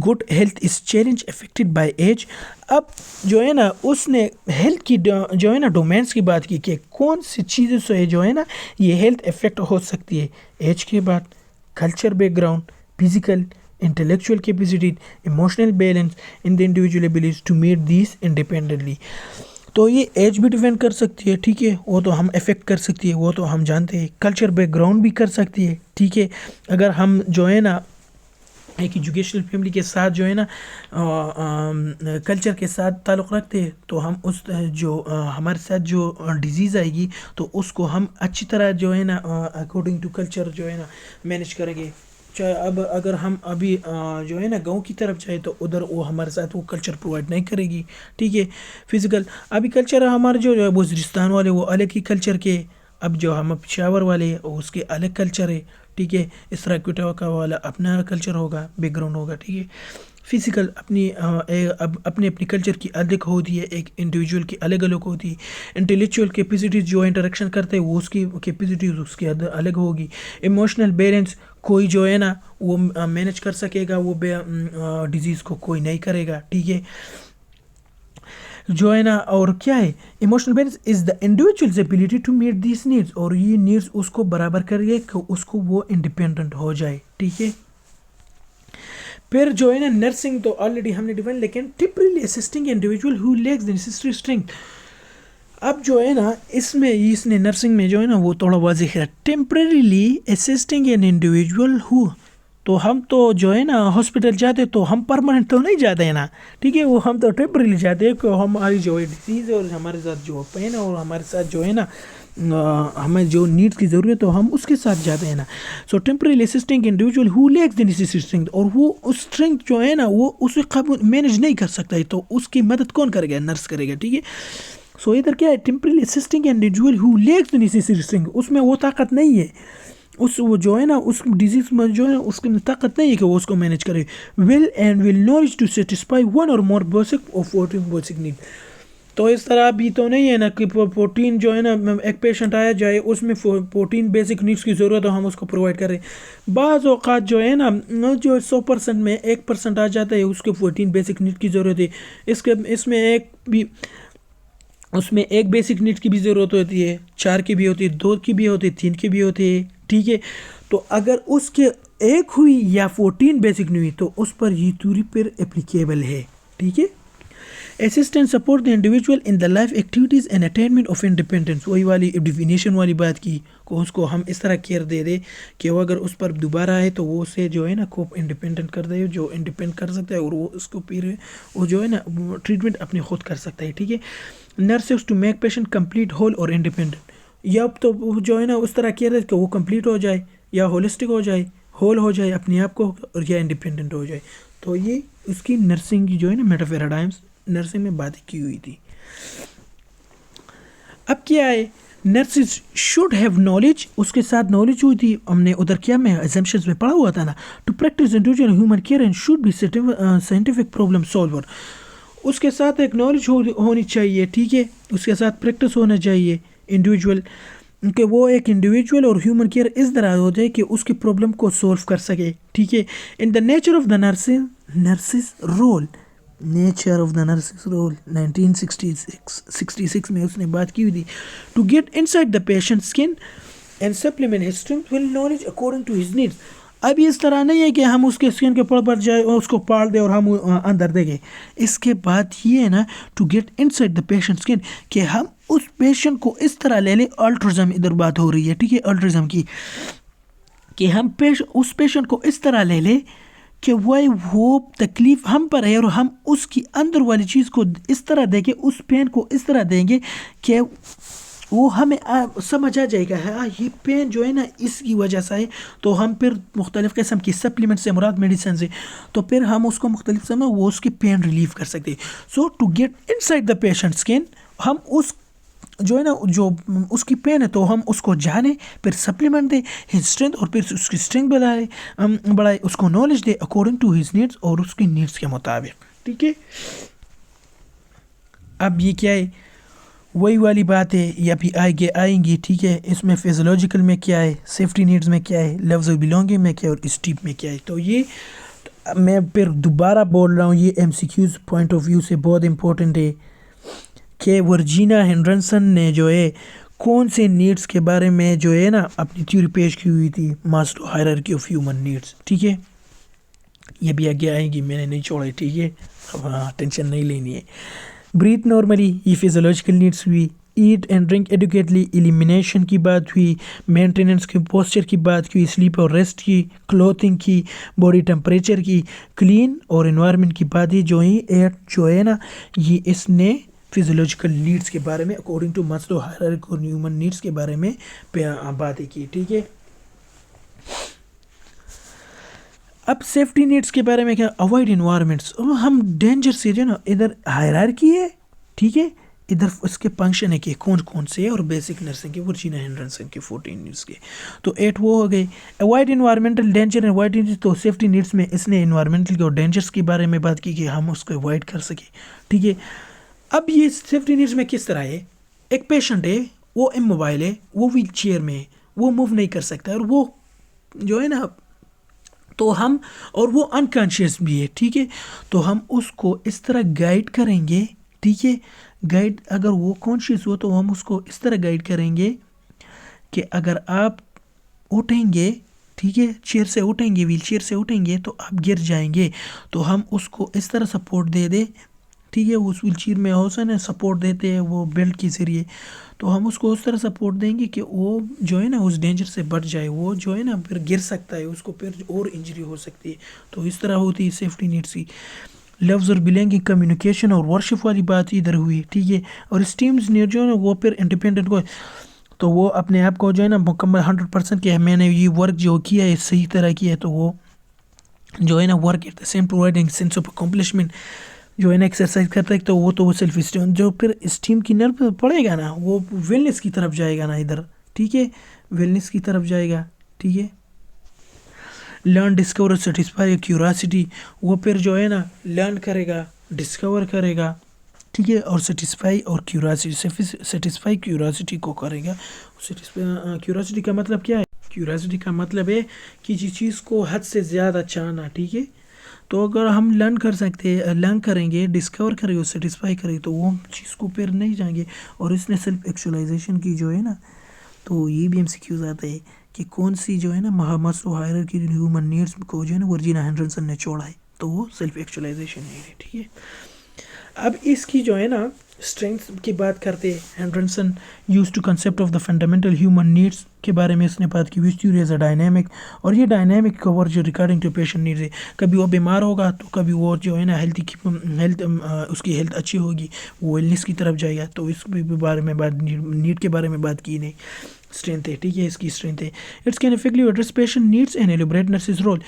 [SPEAKER 1] Good health is challenge affected by age. اب جو ہے نا اس نے ہیلتھ کی جو ہے نا ڈومینس کی بات کی کہ کون سی چیزیں سے جو ہے نا یہ ہیلتھ افیکٹ ہو سکتی ہے. ایج کے بعد، culture background, physical intellectual capacity, emotional balance in the individual ability to meet these independently. تو یہ ایج بھی ڈیپینڈ کر سکتی ہے، ٹھیک ہے، وہ تو ہم افیکٹ کر سکتی ہے، وہ تو ہم جانتے ہیں. کلچر بیک گراؤنڈ بھی کر سکتی ہے، ٹھیک ہے. اگر ہم جو ہے نا ایک ایجوکیشنل فیملی کے ساتھ جو ہے نا کلچر کے ساتھ تعلق رکھتے ہیں تو ہم اس جو ہمارے ساتھ جو ڈیزیز آئے گی تو اس کو ہم اچھی طرح جو ہے نا اکارڈنگ ٹو کلچر جو ہے نا مینیج کریں گے. چاہے اب اگر ہم ابھی جو ہے نا گاؤں کی طرف جائیں تو ادھر وہ ہمارے ساتھ وہ کلچر پرووائڈ نہیں کرے گی، ٹھیک ہے. فزیکل ابھی کلچر ہمارے جو ہے وزیرستان والے وہ الگ ہی کلچر کے، اب جو ہم پشاور والے اس کے الگ کلچر ہے، ٹھیک ہے. اس طرح کوٹا والا اپنا کلچر ہوگا، بیک گراؤنڈ ہوگا، ٹھیک ہے. فزیکل اپنی کلچر کی الگ ہوتی ہے، ایک انڈیویجول کی الگ الگ ہوتی ہے. انٹلیکچوئل کیپیسٹیز جو انٹریکشن کرتے ہیں وہ اس کی کیپیسٹیز اس کی الگ ہوگی. ایموشنل بیلنس کوئی جو ہے نا وہ مینیج کر سکے گا، وہ ڈیزیز کو کوئی نہیں کرے گا، ٹھیک ہے. جو ہے نا اور کیا ہے emotional balance is the individual's ability to meet these needs, اور یہ نیڈس اس کو برابر کریے کہ اس کو وہ انڈیپینڈنٹ ہو جائے، ٹھیک ہے. پھر جو ہے نا نرسنگ تو آلریڈی ہم نے ڈیفائن، لیکن ٹیمپرلی اسسٹنگ انڈیویجول ہو لیکس دی نیسیسری اسٹرینتھ. اب جو ہے نا اس نے نرسنگ میں جو ہے نا وہ تھوڑا واضح ہے، ٹیمپرریلی اسسٹنگ این انڈیویجول ہو. تو ہم تو جو ہے نا ہاسپٹل جاتے تو ہم پرماننٹ تو نہیں جاتے ہیں نا، ٹھیک ہے. وہ ہم تو ٹیمپرریلی جاتے ہیں کہ ہماری جو ہے ڈیزیز ہے اور ہمارے ساتھ جو پین ہے اور ہمارے ساتھ جو ہے نا ہمیں جو نیڈس کی ضرورت ہے ہم اس کے ساتھ جاتے ہیں نا. سو ٹیمپرریلی اسسٹنگ انڈیویجول ہو لیکس دی نیسیسری اسٹرینتھ، اور وہ اسٹرینتھ جو ہے نا وہ اسے قابو مینیج نہیں کر سکتا ہے تو اس کی مدد کون کرے گا؟ نرس کرے گا، ٹھیک ہے. سو ادھر کیا ہے ٹیمپرریلی اسسٹنگ انڈیویجول ہو لیکس دی نیسیسری اسٹرینتھ، اس میں وہ طاقت نہیں ہے، وہ جو ہے نا اس ڈیزیز میں جو ہے اس کی طاقت نہیں ہے کہ وہ اس کو مینیج کرے. ول نالج ٹو سیٹسفائی ون اور مور بیسک نیڈ. تو اس طرح بھی تو نہیں ہے نا کہ 14 جو ہے نا ایک پیشنٹ آیا جائے اس میں 14 بیسک نیڈس کی ضرورت ہو ہم اس کو پرووائڈ کریں. بعض اوقات جو ہے نا جو 100% میں 1% آ جاتا ہے اس کے 14 بیسک نیڈ کی ضرورت ہے. اس میں ایک بیسک نیڈ کی بھی ضرورت ہوتی ہے، 4 کی بھی ہوتی ہے، 2 کی بھی ہوتی ہے، 3 کی بھی ہوتی ہے، ٹھیک ہے. تو اگر اس کے ایک ہوئی یا 14 بیسک نہیں ہوئی تو اس پر یہ تھیوری پر اپلیکیبل ہے، ٹھیک ہے. Assistant support the individual in the life activities and attainment of independence. وہی والی ڈیفینیشن والی بات کی کہ اس کو ہم اس طرح کیئر دے دے کہ وہ اگر اس پر دوبارہ آئے تو وہ اسے جو ہے نا کو انڈیپینڈنٹ کر دے، جو انڈیپینڈ کر سکتا ہے اور وہ اس کو پھر وہ جو ہے نا ٹریٹمنٹ اپنے خود کر سکتا ہے، ٹھیک ہے. Nurses to make patient complete whole اور انڈیپینڈنٹ. یا تو جو ہے نا اس طرح کیئر دے کہ وہ کمپلیٹ ہو جائے یا ہولسٹک ہو جائے، ہول ہو جائے اپنے آپ کو، اور یا انڈیپینڈنٹ ہو جائے. تو یہ اس کی نرسنگ کی جو ہے نا میٹافیراڈائمس نرسنگ میں باتیں کی ہوئی تھی. اب کیا ہے nurses should have knowledge, اس کے ساتھ knowledge ہوئی تھی. ہم نے ادھر کیا میں assumptions میں پڑھا ہوا تھا نا, to practice individual human care and should be scientific problem solver. اس کے ساتھ ایک knowledge ہونی چاہیے, ٹھیک ہے, اس کے ساتھ practice ہونا چاہیے انڈیویجول, کہ وہ ایک انڈیویجول اور ہیومن کیئر اس طرح ہو جائے کہ اس کی پرابلم کو سولو کر سکے, ٹھیک ہے. In the nature of the nurse's role, nature of the nurse's role 1966 میں اس نے بات کی ہوئی تھی. To get inside the patient skin and supplement his strength will knowledge according to his needs. اب اس طرح نہیں ہے کہ ہم اس کے اسکن کے اوپر جائے اور اس کو پال دیں اور ہم اندر دیں گے. اس کے بعد یہ ہے نا, to get inside the patient skin, کہ ہم اس پیشنٹ کو اس طرح لے لیں. الٹرزم ادھر بات ہو رہی ہے, ٹھیک ہے, الٹرزم کی, کہ ہم اس پیشنٹ کو اس طرح لے لیں کہ وہ تکلیف ہم پر ہے, اور ہم اس کی اندر والی چیز کو اس طرح دیں گے, اس پین کو اس طرح دیں گے کہ وہ ہمیں سمجھ آ جائے گا, ہاں یہ پین جو ہے نا اس کی وجہ سے ہے. تو ہم پھر مختلف قسم کی سپلیمنٹ سے مراد میڈیسن سے, تو پھر ہم اس کو مختلف قسم وہ اس کی پین ریلیف کر سکتے. So to get inside the patient skin, ہم اس جو ہے نا جو اس کی پین ہے تو ہم اس کو جانیں, پھر سپلیمنٹ دیں ہز اسٹرینتھ, اور پھر اس کی اسٹرینتھ بڑھائے, اس کو نالج دے اکارڈنگ ٹو ہز نیڈس, اور اس کی نیڈس کے مطابق, ٹھیک ہے. اب یہ کیا ہے, وہی والی بات ہے, یا بھی آئیں گی, ٹھیک ہے. اس میں فیزولوجیکل میں کیا ہے, سیفٹی نیڈز میں کیا ہے, لفظ بلونگنگ میں کیا ہے, اور اسٹیپ میں کیا ہے. تو یہ میں پھر دوبارہ بول رہا ہوں, یہ M C Qs point of view سے بہت امپورٹنٹ ہے کہ ورجینا ہینڈرسن نے جو ہے کون سے نیڈس کے بارے میں جو ہے نا اپنی تھیوری پیش کی ہوئی تھی, Maslow hierarchy of human needs, ٹھیک ہے. یہ بھی آگے آئیں گی, میں نے نہیں چھوڑا, ٹھیک ہے, اب ٹینشن نہیں لینی ہے. بریتھ نارملی, یہ فیزولوجیکل نیڈس ہوئی. ایٹ اینڈ ڈرنک ایڈوکیٹلی, ایلیمینیشن کی بات ہوئی. مینٹیننس کی, پوسچر کی بات کی, سلیپ اور ریسٹ کی, کلوتھنگ کی, باڈی ٹمپریچر کی, کلین اور انوائرمنٹ کی باتیں جو ہیں, ایٹ جو ہے نا یہ اس نے فیزولوجیکل نیڈس کے بارے میں اکارڈنگ ٹو ماسلو ہائرارکی اور ہیومن نیڈس کے بارے میں باتیں کی, ٹھیک ہے. اب سیفٹی نیڈس کے بارے میں کیا, اوائڈ انوائرمنٹس, ہم ڈینجر سے جو ہے نا, ادھر ہائرارکی ہے, ٹھیک ہے, ادھر اس کے فنکشن ہے کہ کون سے ہے, اور بیسک نرسنگ کے ورجینا ہینڈرسن کے 14 نیڈس کے, تو 8 وہ ہو گئے. اوائڈ انوائرمنٹل ڈینجر, اوائڈ, تو سیفٹی نیڈس میں اس نے انوائرمنٹل اور ڈینجرس کے بارے میں بات کی کہ ہم اس کو اوائڈ کر سکیں, ٹھیک ہے. اب یہ سیفٹی نیڈس میں کس طرح ہے, ایک پیشنٹ ہے, وہ اموبائل ہے, وہ ویل چیئر میں ہے, وہ موو نہیں کر سکتا, اور وہ جو ہے نا تو ہم, اور وہ انکانشیس بھی ہے, ٹھیک ہے, تو ہم اس کو اس طرح گائیڈ کریں گے, ٹھیک ہے. گائیڈ, اگر وہ کانشیس ہو تو ہم اس کو اس طرح گائیڈ کریں گے کہ اگر آپ اٹھیں گے, ٹھیک ہے, چیئر سے اٹھیں گے, ویل چیئر سے اٹھیں گے تو آپ گر جائیں گے, تو ہم اس کو اس طرح سپورٹ دے دیں, ٹھیک ہے. اس ویل چیئر میں حوصلہ سپورٹ دیتے ہیں وہ بیلٹ کے ذریعے, تو ہم اس کو اس طرح سپورٹ دیں گے کہ وہ جو ہے نا اس ڈینجر سے بچ جائے. وہ جو ہے نا پھر گر سکتا ہے, اس کو پھر اور انجری ہو سکتی ہے, تو اس طرح ہوتی ہے سیفٹی نیڈس کی. لفظ اور بلونگنگ, کمیونیکیشن اور ورشپ والی بات ادھر ہوئی, ٹھیک ہے. اور اسٹیمز نیڈ جو ہے نا وہ پھر انڈیپینڈنٹ کو, تو وہ اپنے آپ کو جو ہے نا مکمل 100% کیا ہے, میں نے یہ ورک جو کیا ہے صحیح طرح کیا ہے, تو وہ جو ہے نا work at the same providing sense of accomplishment جو ہے نا ایکسرسائز کرتا ہے, تو وہ سیلف اسٹیم, جو پھر اسٹیم کی نرو پڑے گا نا وہ ویلنس کی طرف جائے گا نا ادھر, ٹھیک ہے, ویلنس کی طرف جائے گا, ٹھیک ہے. لرن, ڈسکور, سیٹسفائی, کیوراسٹی, وہ پھر جو ہے نا لرن کرے گا, ڈسکور کرے گا, ٹھیک ہے, اور سیٹسفائی اور کیوراسٹی, سیٹسفائی کیوراسٹی کو کرے گا. کیوراسٹی کا مطلب کیا ہے, کیوراسٹی کا مطلب ہے کہ جس چیز کو حد سے زیادہ چاہنا, ٹھیک ہے. تو اگر ہم لرن کر سکتے ہیں, لرن کریں گے, ڈسکور کریں گے, سیٹسفائی کریں گے, تو وہ چیز کو پھر نہیں جائیں گے. اور اس نے سیلف ایکچولائزیشن کی جو ہے نا, تو یہ بھی ایم سی کیوز آتا ہے کہ کون سی جو ہے نا ماسلو ہائرارکی ہیومن نیڈس کو جو ہے نا ورجینا ہینڈرسن نے چھوڑا ہے, تو وہ سیلف ایکچولائزیشن ہے, ٹھیک ہے. اب اس کی جو ہے نا اسٹرینگس کی بات کرتے ہیں. Henderson use to concept of the fundamental human needs کے بارے میں اس نے بات کی, which theory is a dynamic, اور یہ ڈائنامک کور جو ریکارڈنگ ٹو پیشنٹ نیڈز ہے. کبھی وہ بیمار ہوگا تو کبھی وہ جو ہے نا ہیلتھ اس کی ہیلتھ اچھی ہوگی, وہ ویلنس کی طرف جائے گا, تو اس کے بارے میں بات, نیڈ کے بارے میں بات کی نہیں. اسٹرینتھ ہے, ٹھیک ہے, اس کی اسٹرینتھ ہے. It's can effectively address patient needs and elaborate nurses role.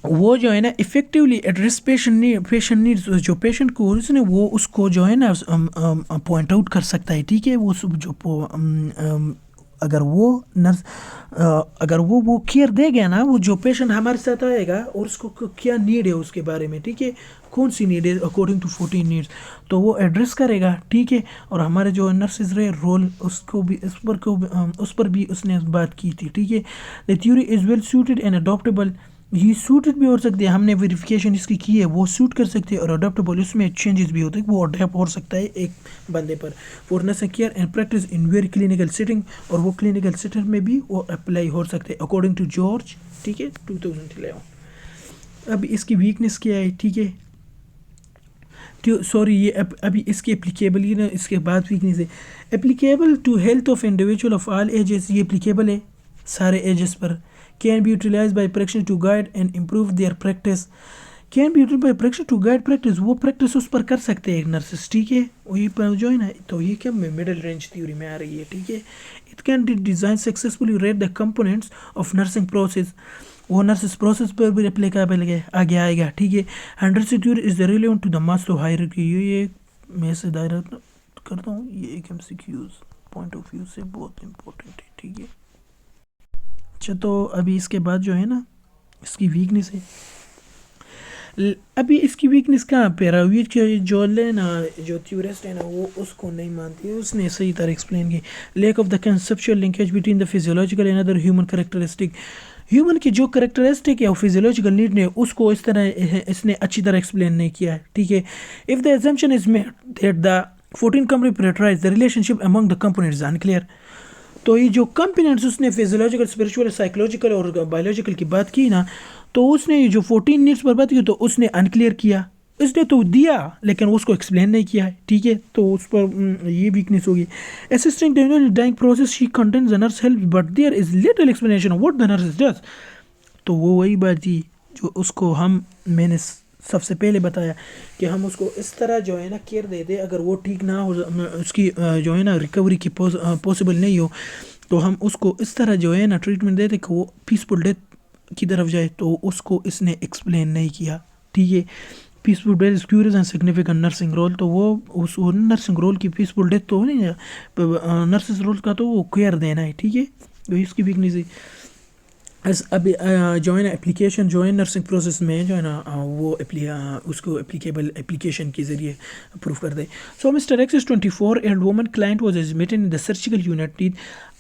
[SPEAKER 1] وہ جو ہے نا افیکٹولی ایڈریس پیشنٹ نیڈز، جو پیشنٹ کو اس نے وہ اس کو جو ہے نا پوائنٹ آؤٹ کر سکتا ہے، ٹھیک ہے. وہ جو اگر وہ نرس اگر وہ کیئر دے گیا نا، وہ جو پیشنٹ ہمارے ساتھ آئے گا اور اس کو کیا نیڈ ہے اس کے بارے میں، ٹھیک ہے، کون سی نیڈ ہے اکارڈنگ ٹو 14 نیڈس، تو وہ ایڈریس کرے گا، ٹھیک ہے. اور ہمارے جو نرسز رہے رول اس پر بھی اس نے بات کی تھی، ٹھیک ہے. The theory is well suited and adaptable, یہ سوٹڈ بھی ہو سکتی ہے، ہم نے ویریفیکیشن اس کی ہے، وہ سوٹ کر سکتے ہیں، اور اڈاپٹیبل اس میں چینجز بھی ہوتے ہیں، وہ اڈیپٹ ہو سکتا ہے ایک بندے پر. For nursing care and practice in very clinical setting, اور وہ کلینکل سیٹنگ میں بھی وہ اپلائی ہو سکتے ہیں اکارڈنگ ٹو جارج، ٹھیک ہے، 2011. اب اس کی ویکنیس کیا ہے، ٹھیک ہے، سوری یہ ابھی اس کی اپلیکیبل ہی نا، اس کے بعد ویکنیس ہے. Applicable to health of individual of all ages, یہ اپلیکیبل ہے سارے ایجز پر. Can be utilized by practitioners to guide and improve their practice. Can be utilized by practitioners to guide practice. وہ practice اس پر کر سکتے ہیں nurses, ٹھیک ہے. وہی پر جو ہے نا، تو یہ کیا مڈل رینج تھیوری میں آ رہی ہے، ٹھیک ہے. It can be designed successfully read the components of nursing process. وہ نرسز پروسیس پر بھی اپلیکیبل ہے، آگے آئے گا، ٹھیک ہے. Nursing theory is relevant to the Maslow hierarchy. یہ میں سے دائرہ کرتا ہوں، یہ ایک MCQs پوائنٹ آف ویو سے بہت امپورٹنٹ ہے، ٹھیک ہے. اچھا، تو ابھی اس کے بعد جو ہے نا اس کی ویکنیس ہے. ابھی اس کی ویکنیس کہاں پہ راویٹ کے جو ہے نا، جو تھیورسٹ ہے نا، وہ اس کو نہیں مانتی ہے. اس نے صحیح طرح ایکسپلین کی. Lack of the conceptual linkage between the physiological and other human characteristic. Human کی جو کریکٹرسٹک ہے وہ فیزیولوجیکل نیڈ نے، اس کو اس نے اچھی طرح ایکسپلین نہیں کیا ہے، ٹھیک ہے. If the exemption is made that the 14 components prioritize the relationship among the components is unclear. تو یہ جو کمپوننٹس اس نے فیزیولوجیکل، اسپریچول، سائیکولوجیکل اور بایولوجیکل کی بات کی نا، تو اس نے جو 14 نیڈس پر بات کی تو اس نے انکلیئر کیا. اس نے تو دیا لیکن اس کو ایکسپلین نہیں کیا ہے، ٹھیک ہے. تو اس پر یہ ویکنیس ہوگی. Assisting dying process she contains the nurse help but there is little explanation what the nurse does. تو وہ وہی بات تھی جو اس کو میں نے سب سے پہلے بتایا کہ ہم اس کو اس طرح جو ہے نا کیئر دے دیں، اگر وہ ٹھیک نہ ہو، اس کی جو ہے نا ریکوری کی پاسبل نہیں ہو، تو ہم اس کو اس طرح جو ہے نا ٹریٹمنٹ دے دیں کہ وہ پیسفل ڈیتھ کی طرف جائے. تو اس کو اس نے ایکسپلین نہیں کیا، ٹھیک ہے. Peaceful death is curious and significant nursing role. تو وہ اس نرسنگ رول کی پیسفل ڈیتھ تو نہیں ہے، نرسز رول کا تو وہ کیئر دینا ہے، ٹھیک ہے. تو اس کی ویکنیس ہے. ابھی جو ہے نا اپلیکیشن جو ہے نرسنگ پروسیس میں جو ہے نا وہ اس کو اپلیکیشن کے ذریعے پروف کر دے. So Mr X is 24 year woman client was admitted in the surgical unit.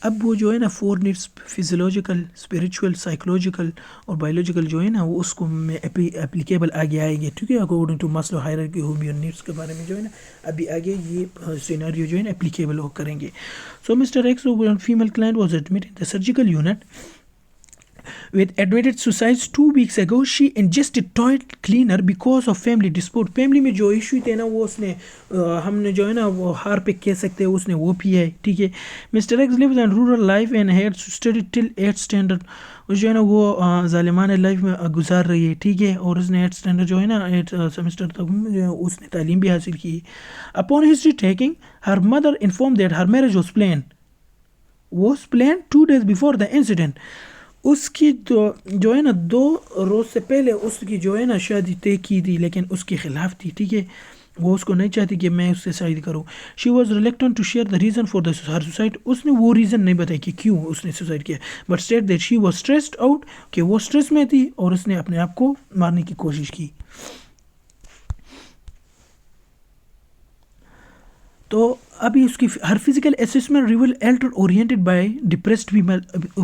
[SPEAKER 1] اب وہ جو ہے نا 4 نیڈس فزیولوجیکل، اسپریچول، سائیکولوجیکل اور بایولوجیکل جو ہے نا وہ اس کو میں اپلیکیبل آگے آئیں گے، ٹھیک ہے، according to Maslow hierarchy human needs کے بارے میں جو ہے نا ابھی آگے یہ سیناریو جو ہے نا اپلیکیبل ہو کریں گے. So Mr X female client was admitted in the surgical unit with admitted suicides 2 weeks ago. She ingested toilet cleaner because of family dispute. Family میں جو ایشو تھے نا وہ اس نے ہم نے جو ہے نا وہ ہار پہ کہہ سکتے ہیں اس نے وہ پیا ہے، ٹھیک ہے. Mr X lives in rural life and had study till 8th standard. اس جو ہے نا وہ ظالمانہ لائف میں گزار رہی ہے، ٹھیک ہے، اور اس نے 8th اسٹینڈرڈ جو ہے نا 8th سیمسٹر تک اس نے تعلیم بھی حاصل کی. Upon history taking her mother inform that Hare marriage was planned 2 days before the incident. اس کی جو ہے نا 2 روز سے پہلے اس کی جو ہے نا شادی طے کی تھی، لیکن اس کے خلاف تھی، ٹھیک ہے. وہ اس کو نہیں چاہتی کہ میں اس سے شادی کروں. She was reluctant to share the reason for her suicide. اس نے وہ ریزن نہیں بتائی کہ کیوں اس نے سوسائڈ کیا، but state that she was stressed out, کہ وہ اسٹریس میں تھی اور اس نے اپنے آپ کو مارنے کی کوشش کی. تو ابھی اس کی her physical assessment reveal alert oriented by depressed female,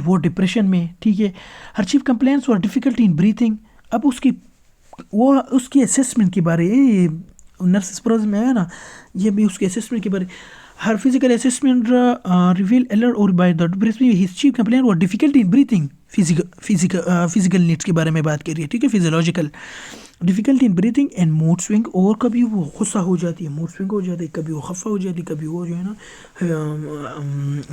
[SPEAKER 1] وہ ڈپریشن میں، ٹھیک ہے. ہر چیف کمپلینٹس اور ڈیفیکلٹی ان بریتھنگ. اب اس کی اسسمنٹ کے بارے نرسز پروز میں ہے نا، یہ بھی اس کے اسسمنٹ کے بارے. Her physical assessment reveal alert اور by the depressed his chief complaint اور difficulty in breathing. Physical needs کے بارے میں بات کر رہی ہے، ٹھیک ہے، physiological. Difficulty in breathing and mood swing, اور کبھی وہ غصہ ہو جاتی ہے، موڈ سوئنگ ہو جاتی ہے، کبھی وہ خفا ہو جاتی ہے، کبھی وہ جو ہے نا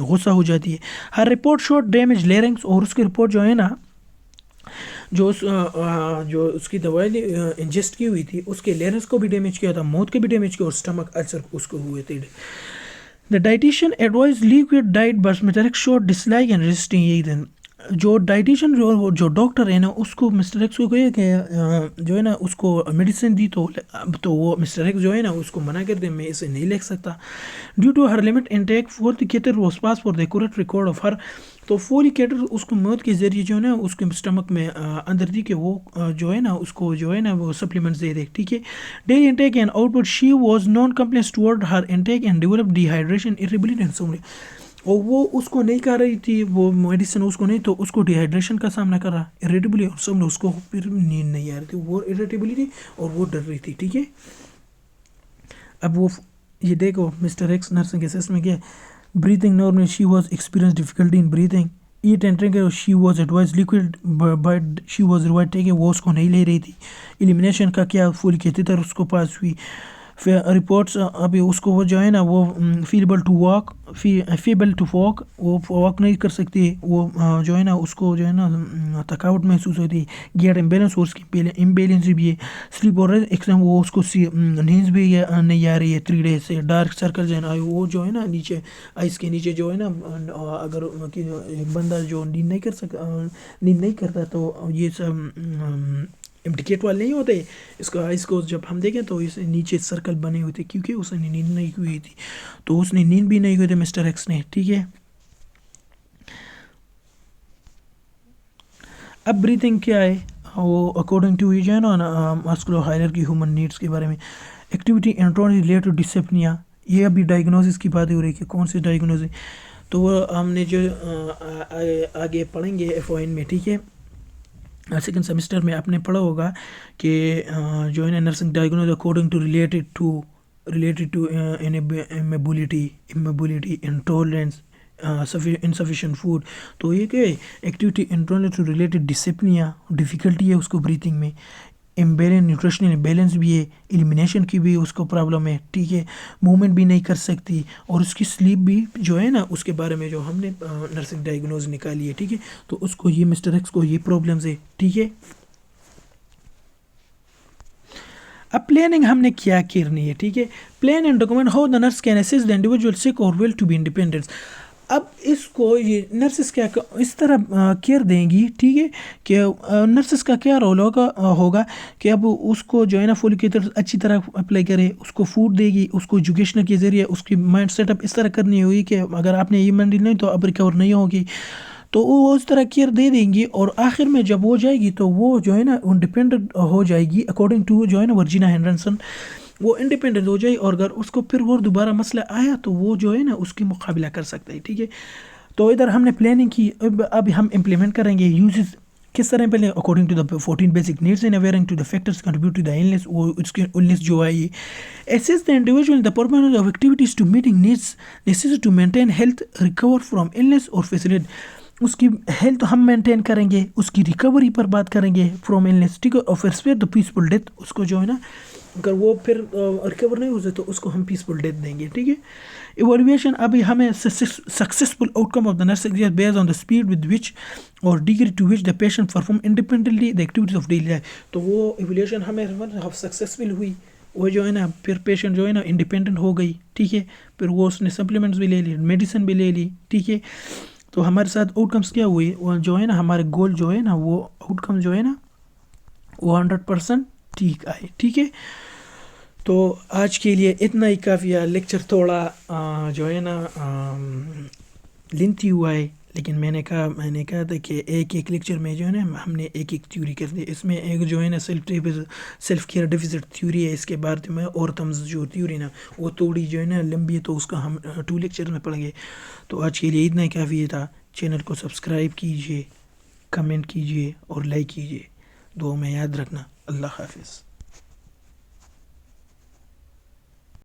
[SPEAKER 1] غصہ ہو جاتی ہے. ہر رپورٹ شوڈ ڈیمیج لیرنگس، اور اس کی رپورٹ جو ہے نا جو اس کی دوائی انجسٹ کی ہوئی تھی اس کے لیرنگس کو بھی ڈیمیج کیا تھا، موت کے بھی ڈیمیج کیا، اور اسٹمک السر اس کو ہوئے تھے. The dietitian advise liquid diet but میٹرک should dislike and resisting. یہی دن جو ڈائٹیشن جو ڈاکٹر ہے نا اس کو مسٹر ایکس کو کہے کہ جو ہے نا اس کو میڈیسن دی تو وہ مسٹر ایکس جو ہے نا اس کو منع کر دے، میں اسے نہیں لکھ سکتا. Due to her limit intake Foley catheter was pass for the accurate record of her. تو فولیکیٹر اس کو موت کے ذریعے جو ہے نا اس کے اسٹمک میں اندر دی کہ وہ جو ہے نا اس کو جو ہے نا وہ سپلیمنٹس دے دے. ٹھیک ہے. Daily intake and output she was non compliance toward her intake and develop dehydration irritability and سومنی. اور وہ اس کو نہیں کر رہی تھی وہ میڈیسن اس کو نہیں، تو اس کو ڈی ہائیڈریشن کا سامنا کر رہا، اریٹیبلی، اور سب نے اس کو پھر نیند نہیں آ رہی تھی، وہ اریٹیبلٹی اور وہ ڈر رہی تھی. ٹھیک ہے. اب وہ یہ دیکھو مسٹر ایکس نرسنگ اسسٹ میں کیا breathing normal she was experience difficulty in breathing at entering she was advise liquid but she was ریوائڈ ٹیک وہ اس کو نہیں لے رہی تھی. ایلیمنیشن کا کیا فولیک ایسڈ اس کو پاس ہوئی. رپورٹس ابھی اس کو وہ جو ہے نا وہ فیبل ٹو واک وہ واک نہیں کر سکتی، وہ جو ہے نا اس کو جو ہے نا تھکاوٹ محسوس ہوتی ہے. گیٹ امبیلنس اور اس کی امبیلنس بھی ہے. سلیپ اور ایکسم وہ اس کو نیند بھی نہیں آ رہی ہے 3 days سے. ڈارک سرکلز ہیں وہ جو ہے نا نیچے آئس کے نیچے جو ہے نا اگر ایک بندہ جو نیند نہیں کرتا تو یہ سب امڈیکیٹ والے نہیں ہوتے، اس کا آئس کو جب ہم دیکھیں تو اس نیچے سرکل بنے ہوئے تھے کیونکہ اس نے نیند نہیں ہوئی تھی، تو اس نے نیند بھی نہیں ہوئی تھی مسٹر ایکس نے. ٹھیک ہے. اب بریتھنگ کیا ہے وہ اکارڈنگ ٹو جو ہے نا ماسکولو ہائرارکی ہیومن نیڈس کے بارے میں. ایکٹیویٹی انٹرون ریلیٹڈ ڈسپنیا، یہ ابھی ڈائگنوسس کی باتیں ہو رہی ہے کہ کون سی ڈائگنوسس، تو وہ ہم نے جو آگے پڑھیں گے FON میں. ٹھیک ہے. سیکنڈ سیمسٹر میں آپ نے پڑھا ہوگا کہ جو ہے نا nursing diagnose according to related to inability intolerance insufficient food. تو یہ کہ activity internal to related dyspnea difficulty ہے اس کو بریتھنگ میں. امبیلنس نیوٹریشنل امبیلنس بھی ہے. ایلیمنیشن کی بھی اس کو پرابلم ہے. ٹھیک ہے. موومنٹ بھی نہیں کر سکتی اور اس کی سلیپ بھی جو ہے نا اس کے بارے میں جو ہم نے نرسنگ ڈائگنوز نکالی ہے. ٹھیک ہے. تو اس کو یہ مسٹر ایکس کو یہ پرابلمز ہے. ٹھیک ہے. اب پلاننگ ہم نے کیا کرنی ہے. ٹھیک ہے. Plan and document how the nurse can assist the individual سک اور ویل ٹو بی انڈیپینڈنس. اب اس کو یہ نرسز کیا اس طرح کیئر دیں گی. ٹھیک ہے. کہ نرسز کا کیا رول ہوگا کہ اب اس کو جو ہے نا فولیک ایسڈ اچھی طرح اپلائی کرے، اس کو فوڈ دے گی، اس کو ایجوکیشن کے ذریعے اس کی مائنڈ سیٹ اپ اس طرح کرنی ہوگی کہ اگر آپ نے یہ مینڈل نہیں تو اب ریکور نہیں ہوگی، تو وہ اس طرح کیئر دے دیں گی. اور آخر میں جب ہو جائے گی تو وہ جو ہے نا انڈیپینڈنٹ ہو جائے گی اکارڈنگ ٹو جو ہے نا ورجینا ہینڈرسن. وہ انڈیپینڈنٹ ہو جائے اور اگر اس کو پھر اور دوبارہ مسئلہ آیا تو وہ جو ہے نا اس کی مقابلہ کر سکتا ہے. ٹھیک ہے. تو ادھر ہم نے پلاننگ کی، اب ہم امپلیمنٹ کریں گے. یوزز کس طرح پہلے according to the 14 basic needs and owing to the factors contribute to the illness. وہ اس کی النس جو ہے یہ assist the individual the performance of activities to meeting needs necessary to maintain health recover from illness اور facilitate. اس کی health ہم maintain کریں گے، اس کی ریکوری پر بات کریں گے فرام النس. ٹھیک ہے. اور پھر اسپیئر دا پیسفل ڈیتھ، اس کو جو ہے نا اگر وہ پھر ریکور نہیں ہو سکے تو اس کو ہم پیسفل ڈیتھ دیں گے. ٹھیک ہے. ایوالویشن ابھی ہمیں successful outcome of the nursing based on the speed with which اور degree to which the patient perform independently the activities of daily life. تو وہ ایوالویشن ہمیں سکسیزفل ہوئی، وہ جو ہے نا پھر پیشنٹ جو ہے نا انڈیپینڈنٹ ہو گئی. ٹھیک ہے. پھر وہ اس نے سپلیمنٹس بھی لے لی، میڈیسن بھی لے لی. ٹھیک ہے. تو ہمارے ساتھ آؤٹ کمس کیا ہوئی، وہ جو ہے نا ہمارے گول جو ہے نا وہ آؤٹ کم جو ہے نا وہ 100% ٹھیک آئے. ٹھیک ہے. تو آج کے لیے اتنا ہی کافی ہے. لیکچر تھوڑا جو ہے نا لینتھی ہوا ہے، لیکن میں نے کہا تھا کہ ایک لیکچر میں جو ہے نا ہم نے ایک تھیوری کر دی. اس میں ایک جو ہے نا سیلف کیئر ڈیفیسٹ تھیوری ہے، اس کے بعد میں اور تمز جو تھیوری نا وہ تھوڑی جو ہے نا لمبی ہے، تو اس کا ہم 2 لیکچر میں پڑھیں گے. تو آج کے لیے اتنا ہی کافی تھا. چینل کو سبسکرائب کیجیے، کمنٹ کیجیے اور لائک کیجیے. دعا میں یاد رکھنا. اللہ حافظ.